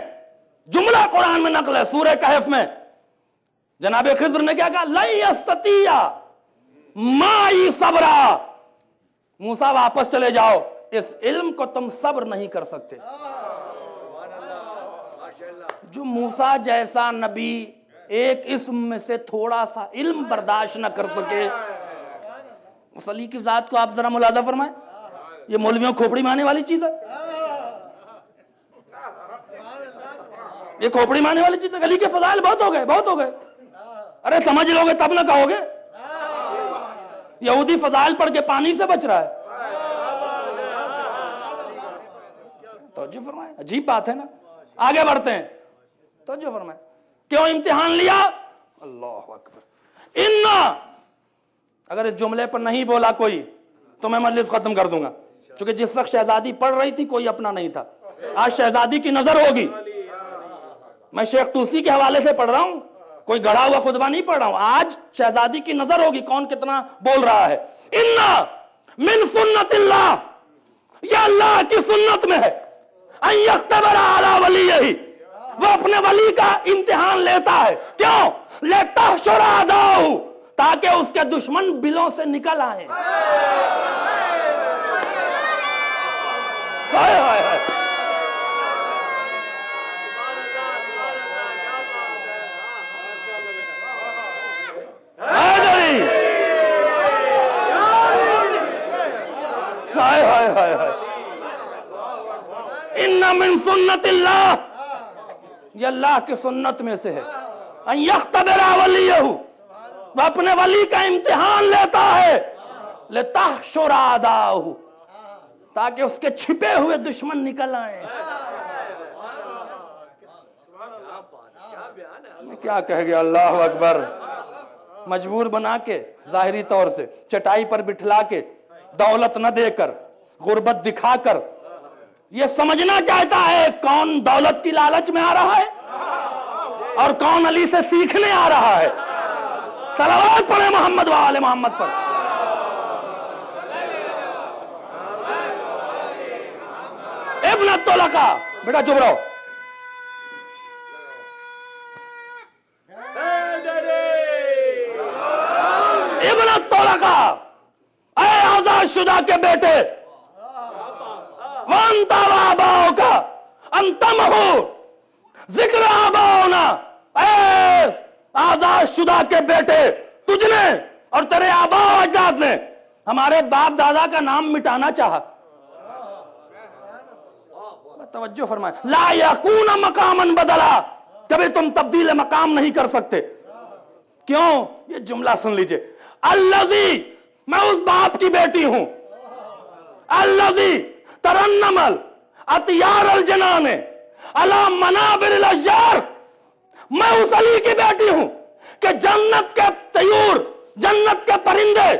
جملہ قرآن میں نقل ہے سورہ کہف میں. جناب خضر نے کیا کہا؟ لَن يَسْتَطِيعَ مَعِي صَبْرًا. موسیٰ واپس چلے جاؤ, اس علم کو تم صبر نہیں کر سکتے. جو موسیٰ جیسا نبی ایک اسم میں سے تھوڑا سا علم برداشت نہ کر سکے, اس علی کی ذات کو آپ ذرا ملاحظہ فرمائیں. یہ مولویوں کھوپڑی میں آنے والی چیز ہے, یہ کھوپڑی میں آنے والی چیز ہے. علی کے فضائل بہت ہو گئے, بہت ہو گئے. ارے سمجھ لو گے تب نہ کہو گے. یہودی فضائل پڑھ کے پانی سے بچ رہا ہے. توجہ فرمائیں, عجیب بات ہے نا. آگے بڑھتے ہیں. توجہ فرمائیں. کیوں امتحان لیا؟ اللہ اکبر. انا, اگر اس جملے پر نہیں بولا کوئی تو میں مجلس ختم کر دوں گا, چونکہ جس وقت شہزادی پڑھ رہی تھی کوئی اپنا نہیں تھا. آج شہزادی کی نظر ہوگی. میں شیخ توسی کے حوالے سے پڑھ رہا ہوں, کوئی گڑھا ہوا خطبہ نہیں پڑھ رہا ہوں. آج شہزادی کی نظر ہوگی کون کتنا بول رہا ہے. انا من سنت اللہ, یا اللہ کی سنت میں ہے, ان یختبر علی ولیہ, وہ اپنے ولی کا امتحان لیتا ہے. کیوں؟ لتحشر اعداءہ, تاکہ اس کے دشمن بلوں سے نکل آئیں. ہائے ہائے ہائے. ہائے ہائے ہائے ہائے. ان من سنت اللہ, یہ اللہ کی سنت میں سے ہے. ان یختبر ولیہ, وہ اپنے ولی کا امتحان لیتا ہے. لتحشر اعداءہ, تاکہ اس کے چھپے ہوئے دشمن نکل آئیں. کیا کہہ گیا. اللہ اکبر. مجبور بنا کے ظاہری طور سے چٹائی پر بٹھلا کے دولت نہ دے کر غربت دکھا کر یہ سمجھنا چاہتا ہے کون دولت کی لالچ میں آ رہا ہے اور کون علی سے سیکھنے آ رہا ہے. صلوات پڑھے محمد و آل محمد پر. ابن الطلقاء, بیٹا چپ رہو. نے کہا اے آزاد شدہ کے بیٹے وانت آباؤ کا انتم ہو ذکر آباؤنا، اے آزاد شدہ کے بیٹے تجھ نے اور تیرے آبا و اجداد نے ہمارے باپ دادا کا نام مٹانا چاہا. توجہ فرمائے، لا یکون مقامن بدلا، کبھی تم تبدیل مقام نہیں کر سکتے. کیوں؟ یہ جملہ سن لیجئے، الذی، میں اس باپ کی بیٹی ہوں، الذی ترنمل اطیار الجنان علی منابر الاشجار، میں اس علی کی بیٹی ہوں کہ جنت کے طیور، جنت کے پرندے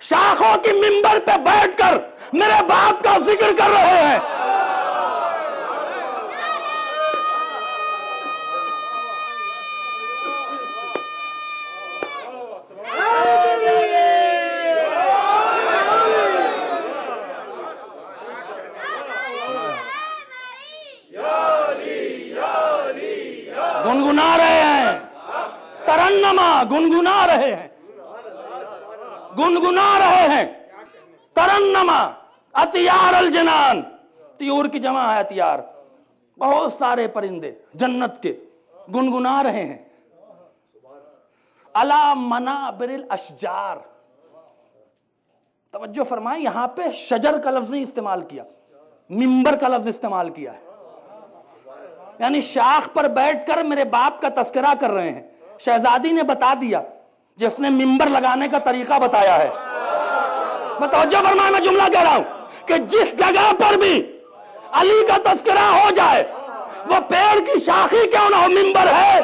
شاخوں کی منبر پہ بیٹھ کر میرے باپ کا ذکر کر رہے ہیں. گنگنا رہے ہیں، ترنما، گنگنا رہے ہیں، گنگنا رہے ہیں. ترنما اطیار الجنان، طیور کی جمع ہے اطیار، بہت سارے پرندے جنت کے گنگنا رہے ہیں. علی منابر الاشجار، توجہ فرمائیں، یہاں پہ شجر کا لفظ نہیں استعمال کیا، منبر کا لفظ استعمال کیا ہے. یعنی شاخ پر بیٹھ کر میرے باپ کا تذکرہ کر رہے ہیں. شہزادی نے بتا دیا جس نے منبر لگانے کا طریقہ بتایا ہے. میں توجہ فرمائے، میں جملہ کہہ رہا ہوں کہ جس جگہ پر بھی علی کا تذکرہ ہو جائے وہ پیڑ کی شاخی کیوں نہ ہو، منبر ہے.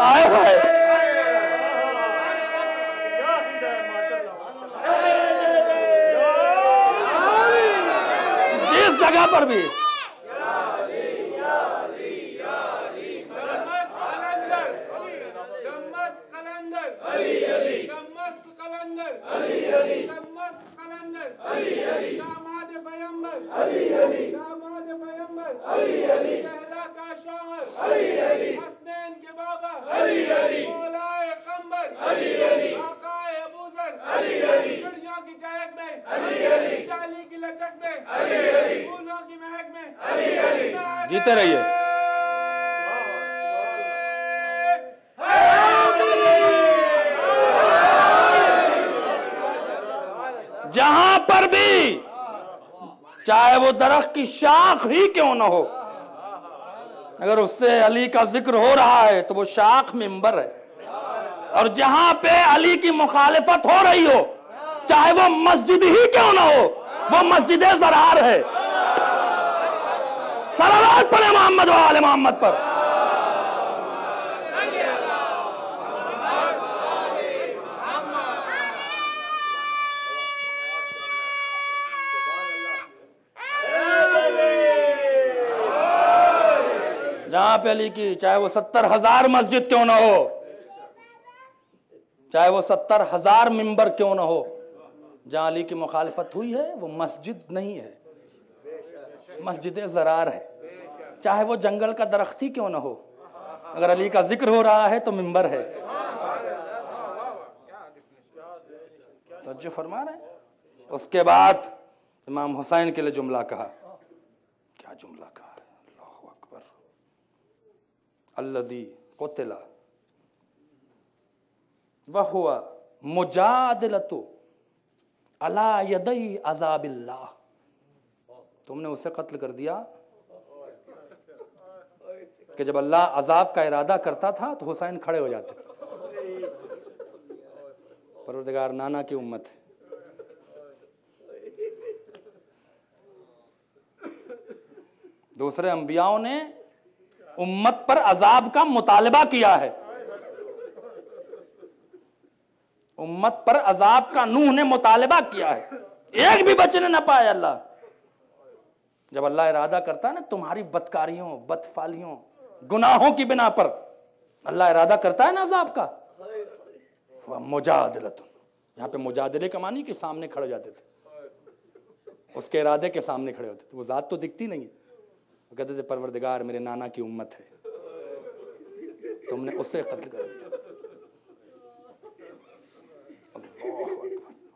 آئے ہے جس جگہ پر بھی جیتے رہیے. جہاں پر بھی چاہے وہ درخت کی شاخ ہی کیوں نہ ہو، اگر اس سے علی کا ذکر ہو رہا ہے تو وہ شاخ منبر ہے. اور جہاں پہ علی کی مخالفت ہو رہی ہو، چاہے وہ مسجد ہی کیوں نہ ہو، وہ مسجد زرار ہے. صلوات پڑھیں محمد و آل محمد پر. جہاں پہ علی کی، چاہے وہ 70,000 مسجد کیوں نہ ہو، چاہے وہ 70,000 منبر کیوں نہ ہو، جہاں علی کی مخالفت ہوئی ہے وہ مسجد نہیں ہے، مسجد زرار ہے. چاہے وہ جنگل کا درخت ہی کیوں نہ ہو، اگر علی کا ذکر ہو رہا ہے تو منبر ہے. توجہ فرما رہے ہیں. اس کے بعد امام حسین کے لیے جملہ کہا. کیا جملہ کہا ہے؟ اللہ اکبر. الذی قتل وہو مجادلۃ علی یدی عذاب اللہ. تم نے اسے قتل کر دیا کہ جب اللہ عذاب کا ارادہ کرتا تھا تو حسین کھڑے ہو جاتے تھے. پروردگار نانا کی امت ہے. دوسرے انبیاءوں نے امت پر عذاب کا مطالبہ کیا ہے، امت پر عذاب کا نوح نے مطالبہ کیا ہے، ایک بھی بچنے نہ پائے. اللہ جب اللہ ارادہ کرتا ہے نا تمہاری بدکاریوں، بدفعالیوں، گناہوں کی بنا پر اللہ ارادہ کرتا ہے نا عذاب کا، مجادلۃ. یہاں پہ مجادلے کا معنی کہ سامنے کھڑے جاتے تھے، اس کے ارادے کے سامنے کھڑے ہوتے تھے. وہ ذات تو دکھتی نہیں، وہ کہتے تھے پروردگار میرے نانا کی امت ہے، تم نے اسے قتل کر دیا.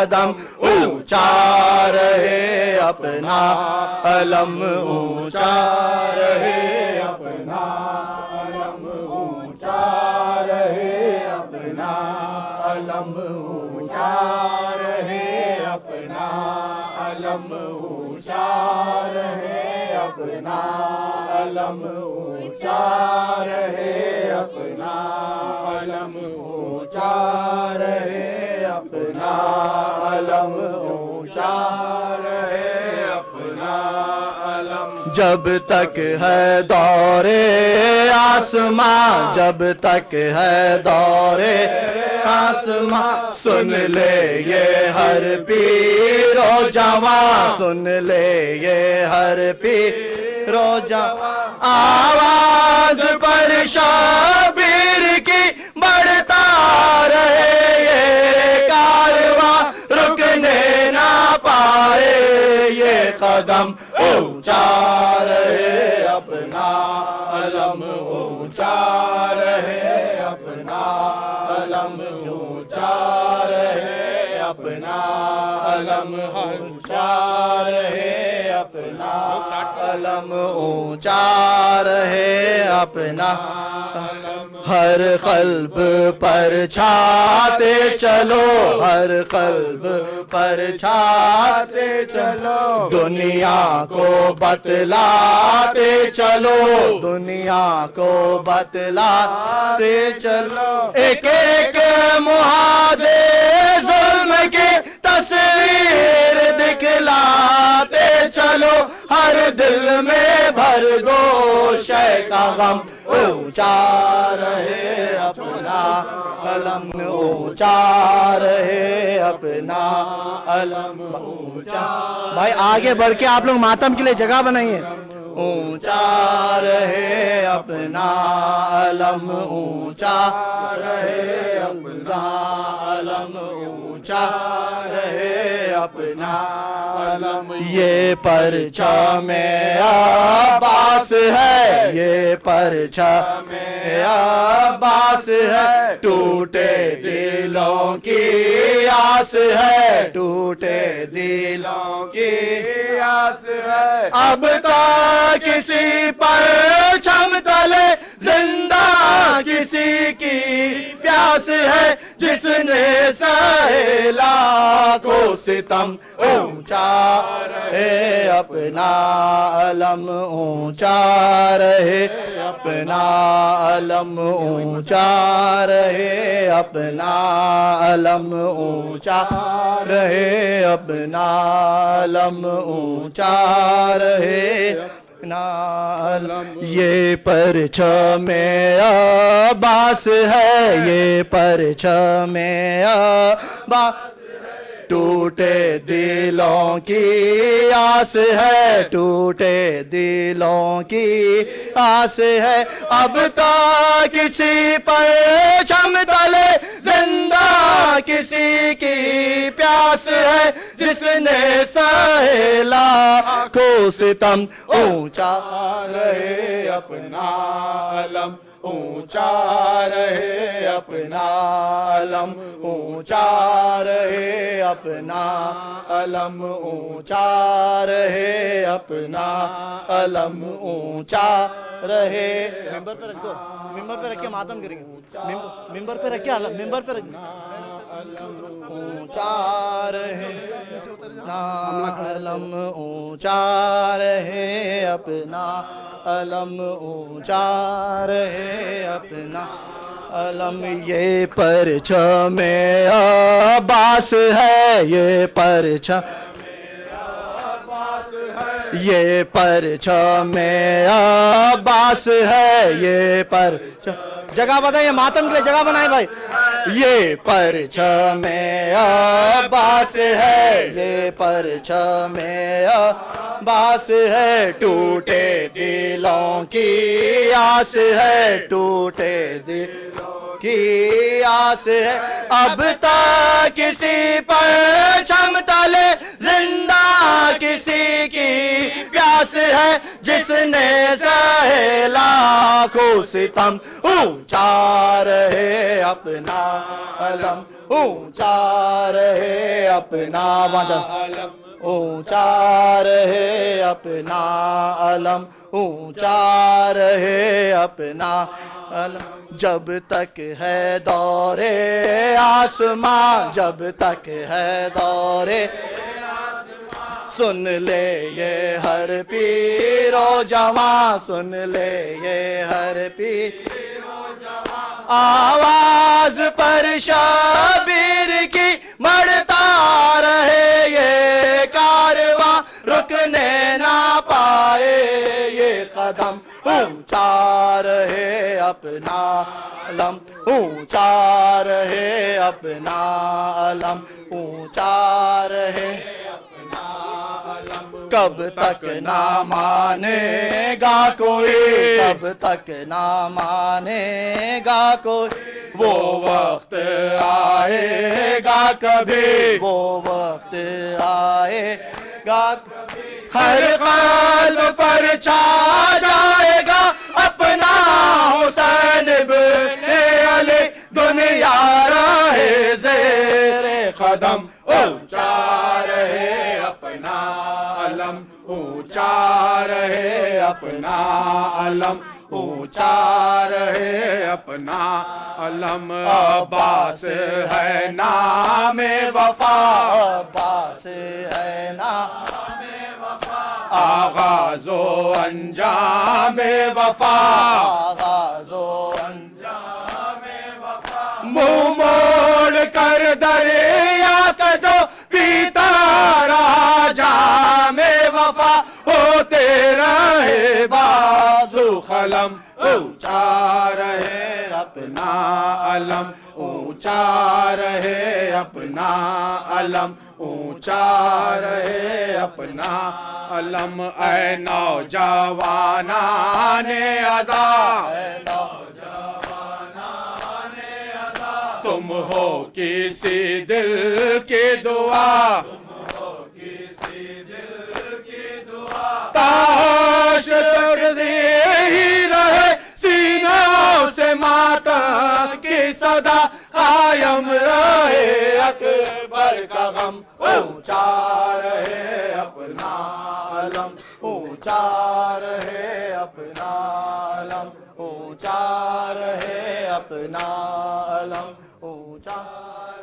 قدم اونچا رہے اپنا علم اونچا رہے اپنا علم اونچا رہے اپنا علم اونچا رہے اپنا علم اونچا رہے اپنا علم اونچا رہے اپنا علم اونچا رہے اپنا علم اونچا رہے اپنا علم جب تک ہے دور آسماں جب تک ہے دور آسماں سن لے یہ ہر پیر و جوان سن لے یہ ہر پیر و جوان آواز پر شبیر کی بڑھتا رہے یہ کارواں رکنے نہ پائے یہ قدم اونچا رہے اپنا علم اونچا رہے اپنا علم اونچا رہے اپنا علم اونچا رہے اپنا علم اونچا رہے اپنا ہر قلب پر چھاتے چلو ہر قلب پر چھاتے چلو دنیا کو بتلاتے چلو دنیا کو بتلاتے چلو ایک ایک محاذے ظلم کی تصویر دکھلاتے چلو ہر دل میں بھر دو شے کا غم اونچا رہے اپنا علم اونچا رہے اپنا علم اونچا بھائی آگے بڑھ کے آپ لوگ ماتم کے لیے جگہ بنائیے اونچا رہے اپنا علم اونچا رہے اپنا علم اونچا رہے اپنا علم یہ پرچم عباس ہے یہ پرچم عباس ہے ٹوٹے دلوں کی آس ہے ٹوٹے دلوں کی آس ہے اب تک کسی پرچم تلے زندہ کسی کی پیاس ہے جس نے سہے لاکھوں ستم اونچا رہے اپنا علم اونچا رہے اپنا علم اونچا رہے اپنا علم اونچا رہے اپنا علم اونچا رہے یہ پرچم عباس ہے یہ پرچم عباس ٹوٹے دلوں کی آس ہے ٹوٹے دلوں کی آس ہے اب تک کسی پرچم تلے زندہ کسی کی پیاس ہے جس نے سہے لاکھوں ستم اونچا رہے اپنا علم اونچا رہے اپنا علم اونچا رہے اپنا علم اونچا رہے اپنا علم اونچا رہے ممبر پہ رکھ دو ممبر پہ رکھ کے ماتم کریں گے ممبر پہ رکھ کے ممبر پہ رکھ علم اونچا رہے علم اونچا رہے اپنا علم اونچا رہے اپنا علم یہ پرچم عباس ہے یہ پرچم یہ پرچم عباس ہے یہ پرچم جگہ بتائیے ماتم کے لیے جگہ بنائے بھائی یہ پرچم عباس ہے یہ پرچم عباس ہے ٹوٹے دلوں کی آس ہے ٹوٹے دلوں کی آس ہے اب تک کسی پرچم تلے زندہ کسی کی پیاس ہے جس نے سہے لاکھوں ستم، اونچا رہے اپنا علم، اونچا رہے اپنا علم، اونچا رہے اپنا علم، اونچا رہے اپنا علم۔ جب تک ہے دور آسمان، جب تک ہے دور سن لے یہ ہر پیر و جوان، سن لے یہ ہر پیر و جوان، آواز پر شبیر کی بڑھتا رہے یہ کارواں، رکنے نہ پائے یہ قدم، اونچا رہے اپنا علم، اونچا رہے اپنا علم، اونچا رہے اپنا علم۔ کب تک نہ مانے گا کوئی، کب تک نہ مانے گا کوئی، وہ وقت آئے گا کبھی، وہ وقت آئے گا کبھی، ہر قلب پر چھا جائے گا اپنا حسین ابن علی، دنیا رہے زیر قدم، اونچا رہے اپنا علم، اونچا رہے اپنا علم، اونچا رہے اپنا علم۔ عباس ہے نام وفا، عباس ہے نام وفا، آغاز و انجام وفا، آغاز و انجام وفا، منہ موڑ کر دریا کا جو پیتا رہا جام وفا، ہوتے رہے بازو قلم، اونچا رہے اپنا علم، اونچا رہے اپنا علم، اونچا رہے اپنا علم۔ اے نوجوانان عزا، اے نوجوانان عزا، تم ہو کسی دل کی دعا، تم ہو کسی دل کی دعا، تاش تردی ہی رہے سینوں سے ماتم کی صدا، قائم رہے اکبر کا غم، اونچا رہے اپنا علم، اونچا رہے اپنا علم، اونچا رہے اپنا علم، اونچا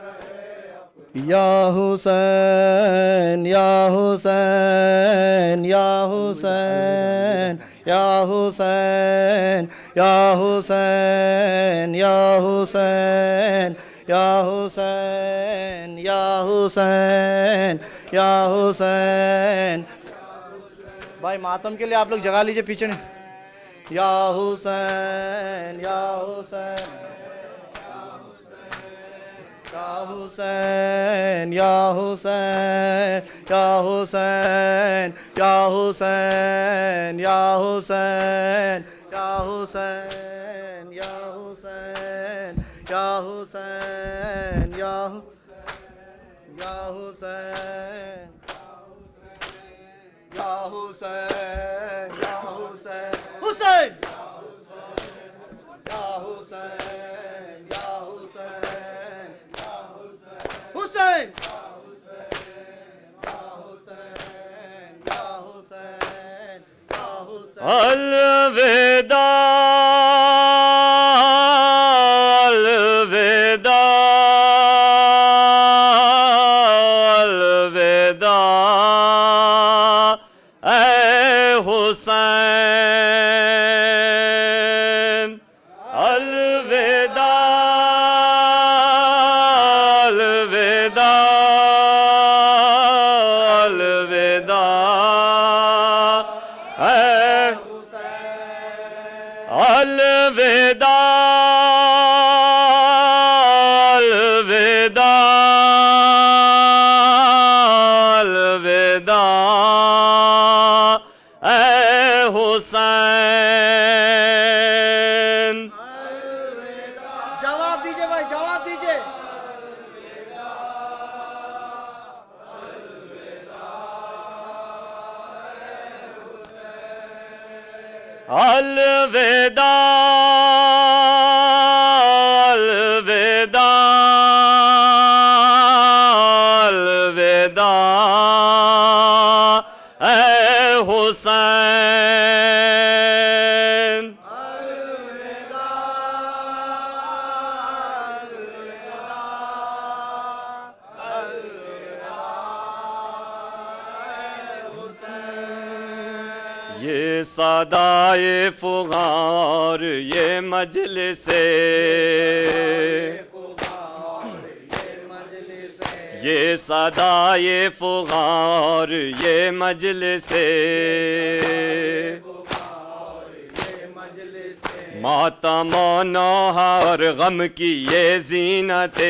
رہے اپنا۔ یا حسین یا حسین یا حسین یا حسین یا حسین یا حسین یا حسین یا حسین یا حسین۔ بھائی ماتم کے لیے آپ لوگ جگہ لیجئے پیچھے، یا حسین یا حسین یا حسین یا حسین یا حسین یا حسین یا حسین یا حسین یا حسین یا حسین یا حسین یا حسین یا حسین حسین یا حسین یا حسین حسین الوداع الوداع الوداع اے حسین، الوداع الوداع الوداع اے الوداع الوداع الوداع اے حسین۔ جواب دیجئے بھائی، جواب دیجئے۔ الوداع الوداع الوداع اے حسین یہ صدائے فغار یہ مجلس یہ صدائے فغار یہ مجلس ماتم و نوحہ اور غم کی یہ زینت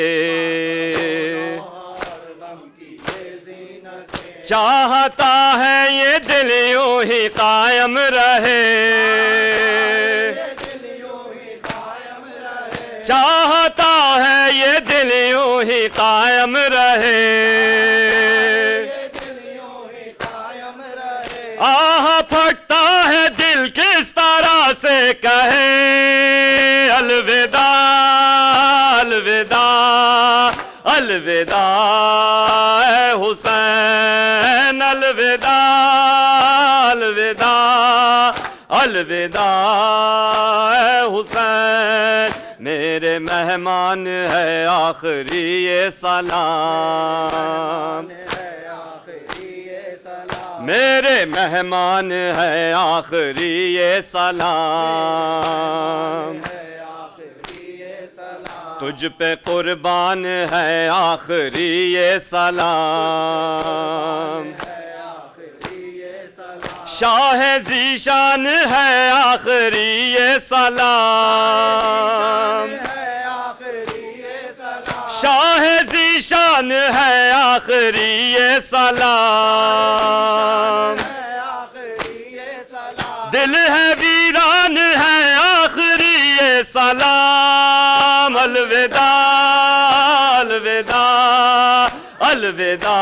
چاہتا ہے یہ دل یوں ہی قائم رہے چاہتا ہے یہ دل یوں ہی قائم رہے آہ پھٹتا ہے دل کس طرح سے کہے الوداع الوداع الوداع اے حسین الوداع الوداع الوداع اے حسین میرے مہمان ہے آخری یہ سلام میرے مہمان ہے آخری یہ سلام تجھ پہ قربان ہے آخری یہ سلام شاہ ذیشان ہے آخری یہ سلام شاہ ذیشان ہے آخری یہ سلام دل ہے ویران ہے آخری یہ سلام الوداع الوداع الوداع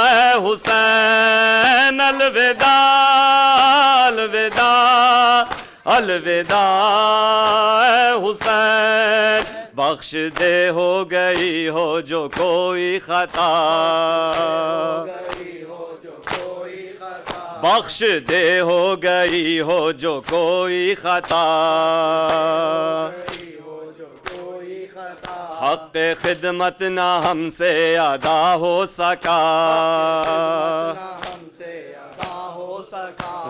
اے حسین الوداع الوداع الوداع اے حسین بخش دے ہو گئی ہو جو کوئی خطا بخش دے ہو گئی ہو جو کوئی خطا حق خدمت نہ ہم سے ادا ہو سکا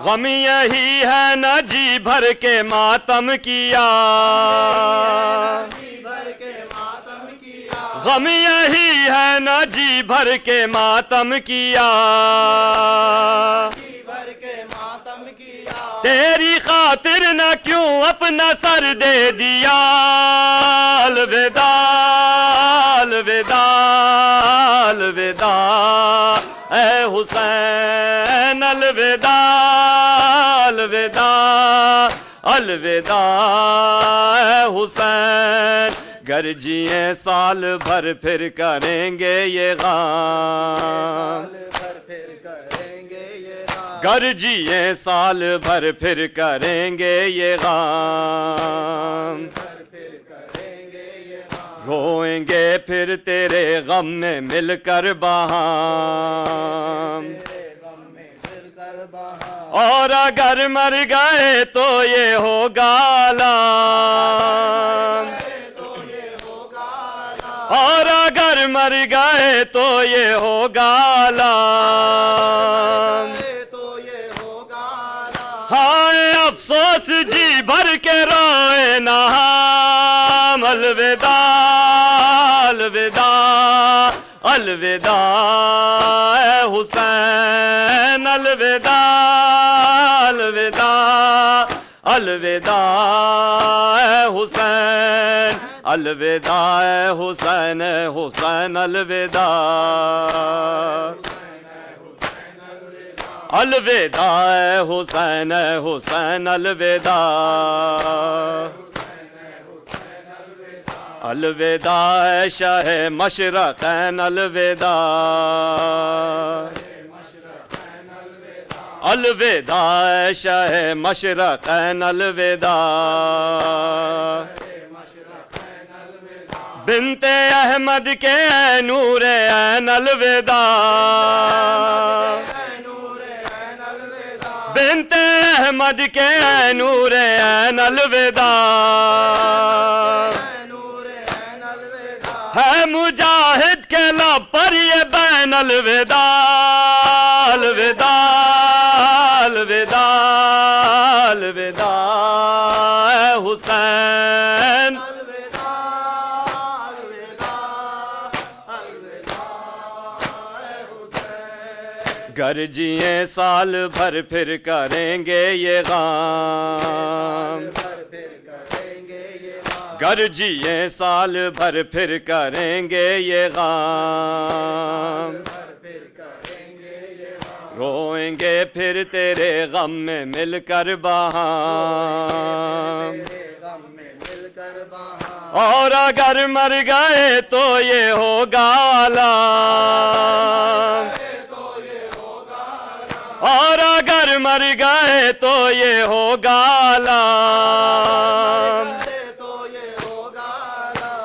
غم یہی ہے نہ جی بھر کے ماتم کیا غم یہی ہے نہ جی بھر کے ماتم کیا تیری خاطر نہ کیوں اپنا سر دے دیا الوداع الوداع الوداع اے حسین الوداع الوداع الوداع اے حسین گر جیے سال بھر پھر کریں گے یہ غام گر جیے سال بھر پھر کریں گے یہ غام روئیں گے پھر تیرے غم میں مل کر بہام اور اگر مر گئے تو یہ ہوگا علام اور اگر مر گئے تو یہ ہوگا علام ہائے افسوس جی بھر کے روئے نہ ہم الوداع الوداع الوداع اے حسین الوداع الوداع الوداع اے حسین الوداع اے حسین حسین الوداع الوداع اے حسین حسین الوداع الوداع اے شاہ مشرقین الوداع الوداع شاہ مشرقین الوداع بنت احمد کے نور عین الوداع بنت احمد کے نور عین الوداع ہے مجاہد کے لب پر یہ بین الوداع الوداع الوداع الوداع اے حسین گر جیے سال بھر پھر کریں گے یہ غام گر جیے سال بھر پھر کریں گے یہ غام روئیں گے پھر تیرے غم میں مل کر بہام اور اگر مر گئے تو یہ ہوگا علام اور اگر مر گئے تو یہ ہوگا علام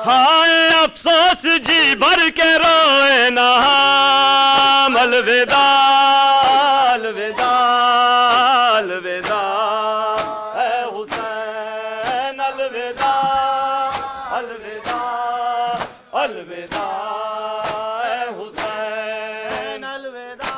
ہائے افسوس جی بھر کے روئے نہ ہم الوداع الوداع الوداع اے حسین الوداع الوداع الوداع اے حسین الوداع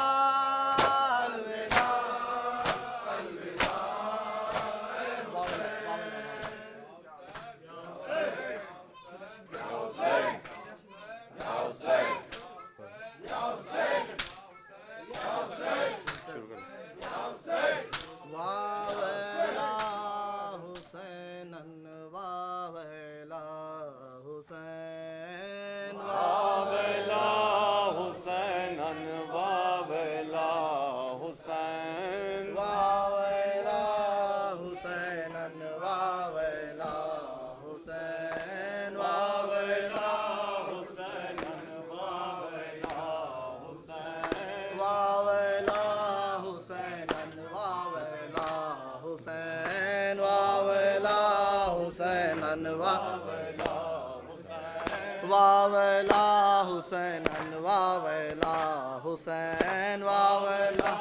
واویلا حسین واویلا حسین واویلا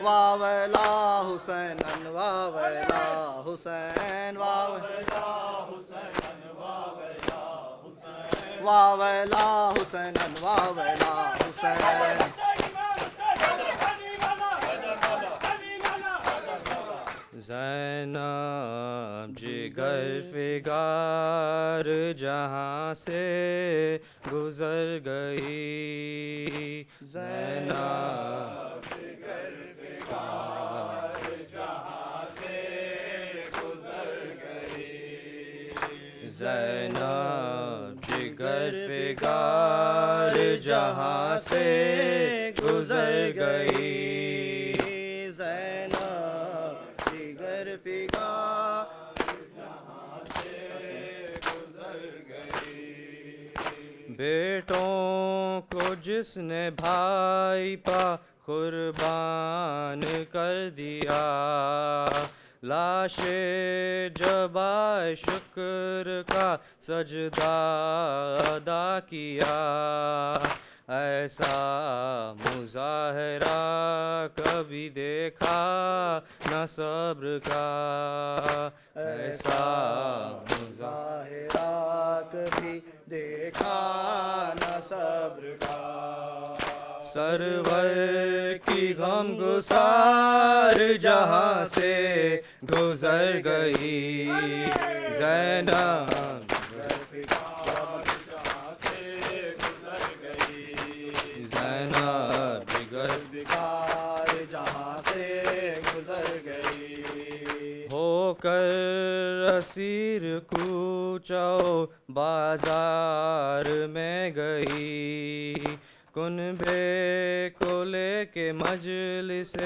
واویلا حسین واویلا حسین واویلا حسین واویلا حسین زینب جگر فگار جہاں سے گزر گئی زینب جگر فگار جہاں سے گزر گئی زینب جگر فگار جہاں سے گزر گئی بیٹوں کو جس نے بھائی پا قربان کر دیا لاش جبائے شکر کا سجدہ ادا کیا ایسا مظاہرہ کبھی دیکھا نہ صبر کا ایسا مظاہرہ کبھی دیکھا نہ صبر کا سرور کی غم گسار جہاں سے گزر گئی زینب ہو کر اسیر کوچو بازار میں گئی کنبے کو لے کے مجلس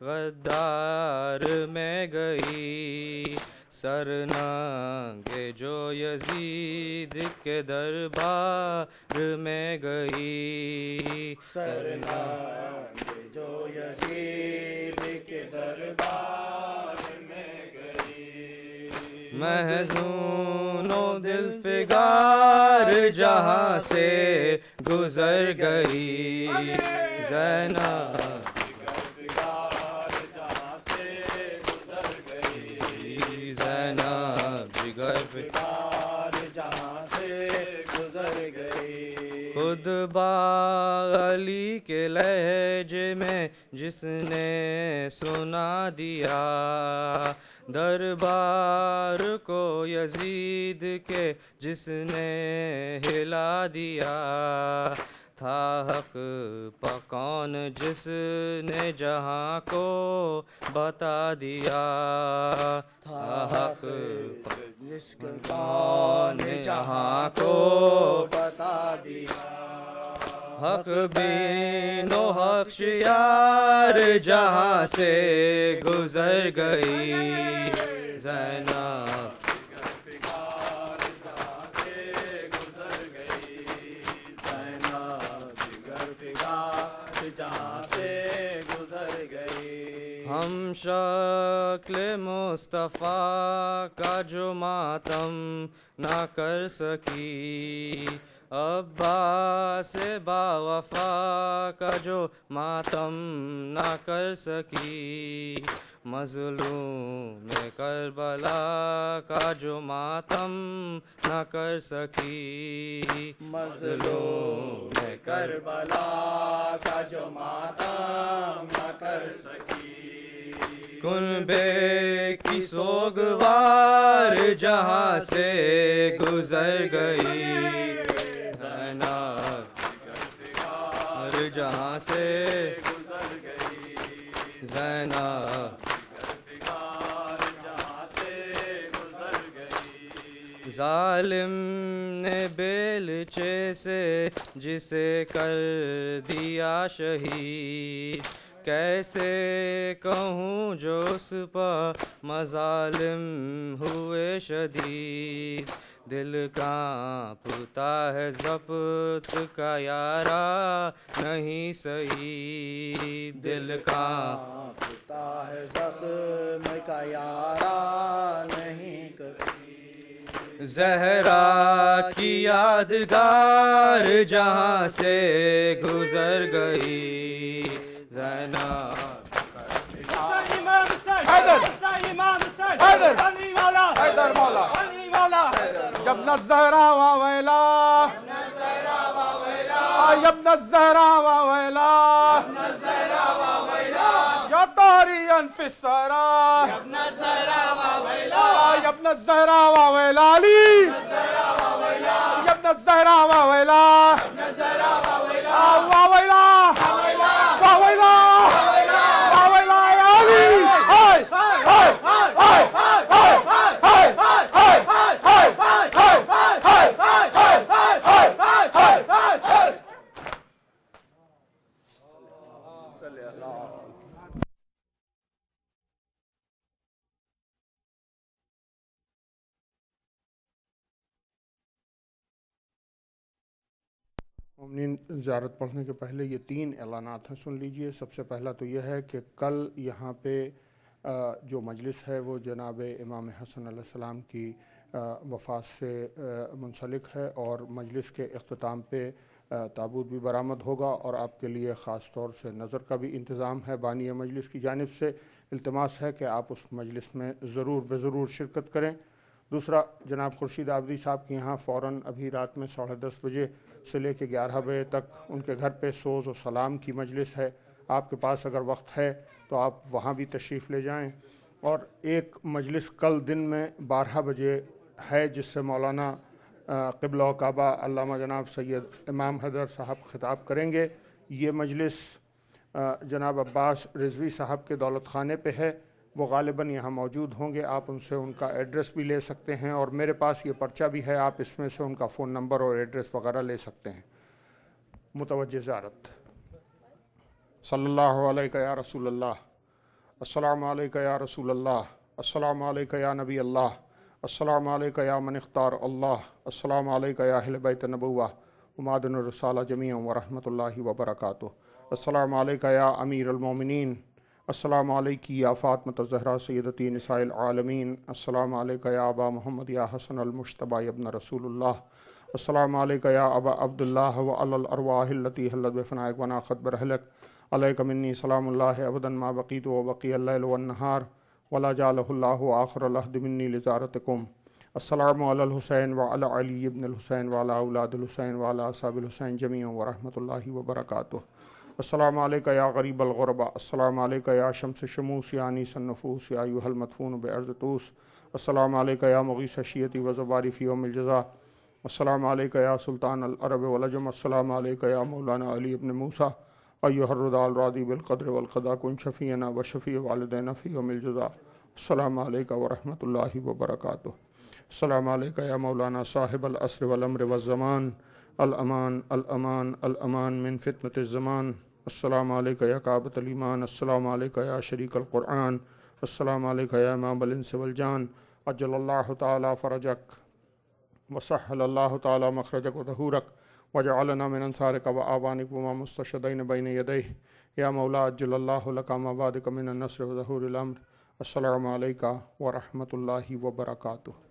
غدار میں گئی سر ننگے جو یزید کے دربار میں گئی، سر ننگے جو یزید کے دربار میں گئی، محزون و دل فگار جہاں سے گزر گئی، زینب خود علی کے لہجے میں جس نے سنا دیا، دربار کو یزید کے جس نے ہلا دیا، تھا حق پکون جس نے جہاں کو بتا دیا، تھا حق جس نے جہاں کو بتا دیا، حق بین و حق شیار جہاں سے گزر گئی، زینب ہم شکل مصطفیٰ کا جو ماتم نہ کر سکی، عباس با وفا کا جو ماتم نہ کر سکی، مظلوم کربلا کا جو ماتم نہ کر سکی، مظلوم کربلا کا جو ماتم نہ کر سکی، کنبے کی سوگوار جہاں سے گزر گئی، زینب جہاں سے گزر گئی، زینب جہاں سے گزر گئی، ظالم نے بیلچے سے جسے کر دیا شہید، کیسے کہوں جو اس پر مظالم ہوئے شدید، دل کانپتا ہے ضبط کا یارا نہیں صحیح، دل کانپتا ہے زخم کا یارا نہیں صحیح، زہرا کی یادگار جہاں سے گزر گئی، زینب جب الزہرا وویلا ابن الزہرا وویلا یا طاریا فی السرا یا ابن الزہرا وویلا علی یا ابن الزہرا وویلا وویلا وویلا وویلا یا علی، ہائے ہائے ہائے ہائے ہائے مومنین زیارت پڑھنے کے پہلے یہ 3 اعلانات ہیں، سن لیجئے۔ سب سے پہلا تو یہ ہے کہ کل یہاں پہ جو مجلس ہے وہ جناب امام حسن علیہ السلام کی وفات سے منسلک ہے، اور مجلس کے اختتام پہ تابوت بھی برآمد ہوگا، اور آپ کے لیے خاص طور سے نظر کا بھی انتظام ہے بانی مجلس کی جانب سے۔ التماس ہے کہ آپ اس مجلس میں ضرور شرکت کریں۔ دوسرا، جناب خورشید عابدی صاحب کے یہاں فوراً ابھی رات میں 10:30 بجے سے لے کے 11 بجے تک ان کے گھر پہ سوز و سلام کی مجلس ہے۔ آپ کے پاس اگر وقت ہے تو آپ وہاں بھی تشریف لے جائیں۔ اور ایک مجلس کل دن میں 12 بجے ہے، جس سے مولانا قبلہ و کعبہ علامہ جناب سید امام حیدر صاحب خطاب کریں گے۔ یہ مجلس جناب عباس رضوی صاحب کے دولت خانے پہ ہے، وہ غالباً یہاں موجود ہوں گے۔ آپ ان سے ان کا ایڈریس بھی لے سکتے ہیں، اور میرے پاس یہ پرچہ بھی ہے، آپ اس میں سے ان کا فون نمبر اور ایڈریس وغیرہ لے سکتے ہیں۔ متوجہ زیارت۔ صلی اللہ علیہ یا رسول اللہ، السلام علیکم یا رسول اللہ، السلام علیکہ یا نبی اللہ، السلام علیکہ یا من اختار اللہ، السلام علیکہ یا اہل بیت نبوہ ومعدن الرسالہ جمیعا ورحمۃ اللہ وبرکاتہ، السلام علیکہ یا امیر المومنین، السلام علیکی یا فاطمۃ الزہرا سیدتی نساء العالمین، السلام علیکہ یا ابا محمد یا حسن المجتبی ابن رسول اللہ، السلام علیکہ یا ابا عبداللہ وعلی الارواح التی حلت بفنائک وناخت برحلک، علیک منی سلام اللہ ابدا ما بقیت وبقی اللیل والنہار ولا جعلہ اللہ آخر العہد منی لزارتکم، السلام علی الحسین وعلی علی ابن الحسین وعلی اولاد الحسین وعلی اصحاب الحسین جمیعا ورحمۃ اللہ وبرکاتہ، السلام علیکہ یا غریب الغرباء، السلام علیکہ یا شمس شموس یا انیس النفوس یا ایھا المدفون بارض طوس، السلام علیکہ یا مغیث شیعتی وزباری فی یوم الجزا، السلام علیکہ یا سلطان العرب والعجم، السلام علیکہ یا مولانا علی ابن موسیٰ ایھا الرضا الراضی بالقدر والقضاء کن شفیعنا وشفیع والدینا فی یوم الجزا، السلام علیکہ ورحمۃ اللہ وبرکاتہ، السلام علیکہ یا مولانا صاحب العصر والامر والزمان، الامان الامان الامان من فتنة الزمان، السلام علیکہ یا کعبۃ الایمان، السلام علیکہ یا شریک القرآن، السلام علیکہ یا امام الانس والجان، عجل اللہ تعالی فرجک وسهل اللہ تعالی مخرجک وظہورک وجعلنا من انصارک وآوانک وما مستشدین بین یدیہ، یا مولا عجل اللہ لک ما بعدک من النصر وظہور الامر، السلام علیکہ ورحمۃ اللہ وبرکاتہ۔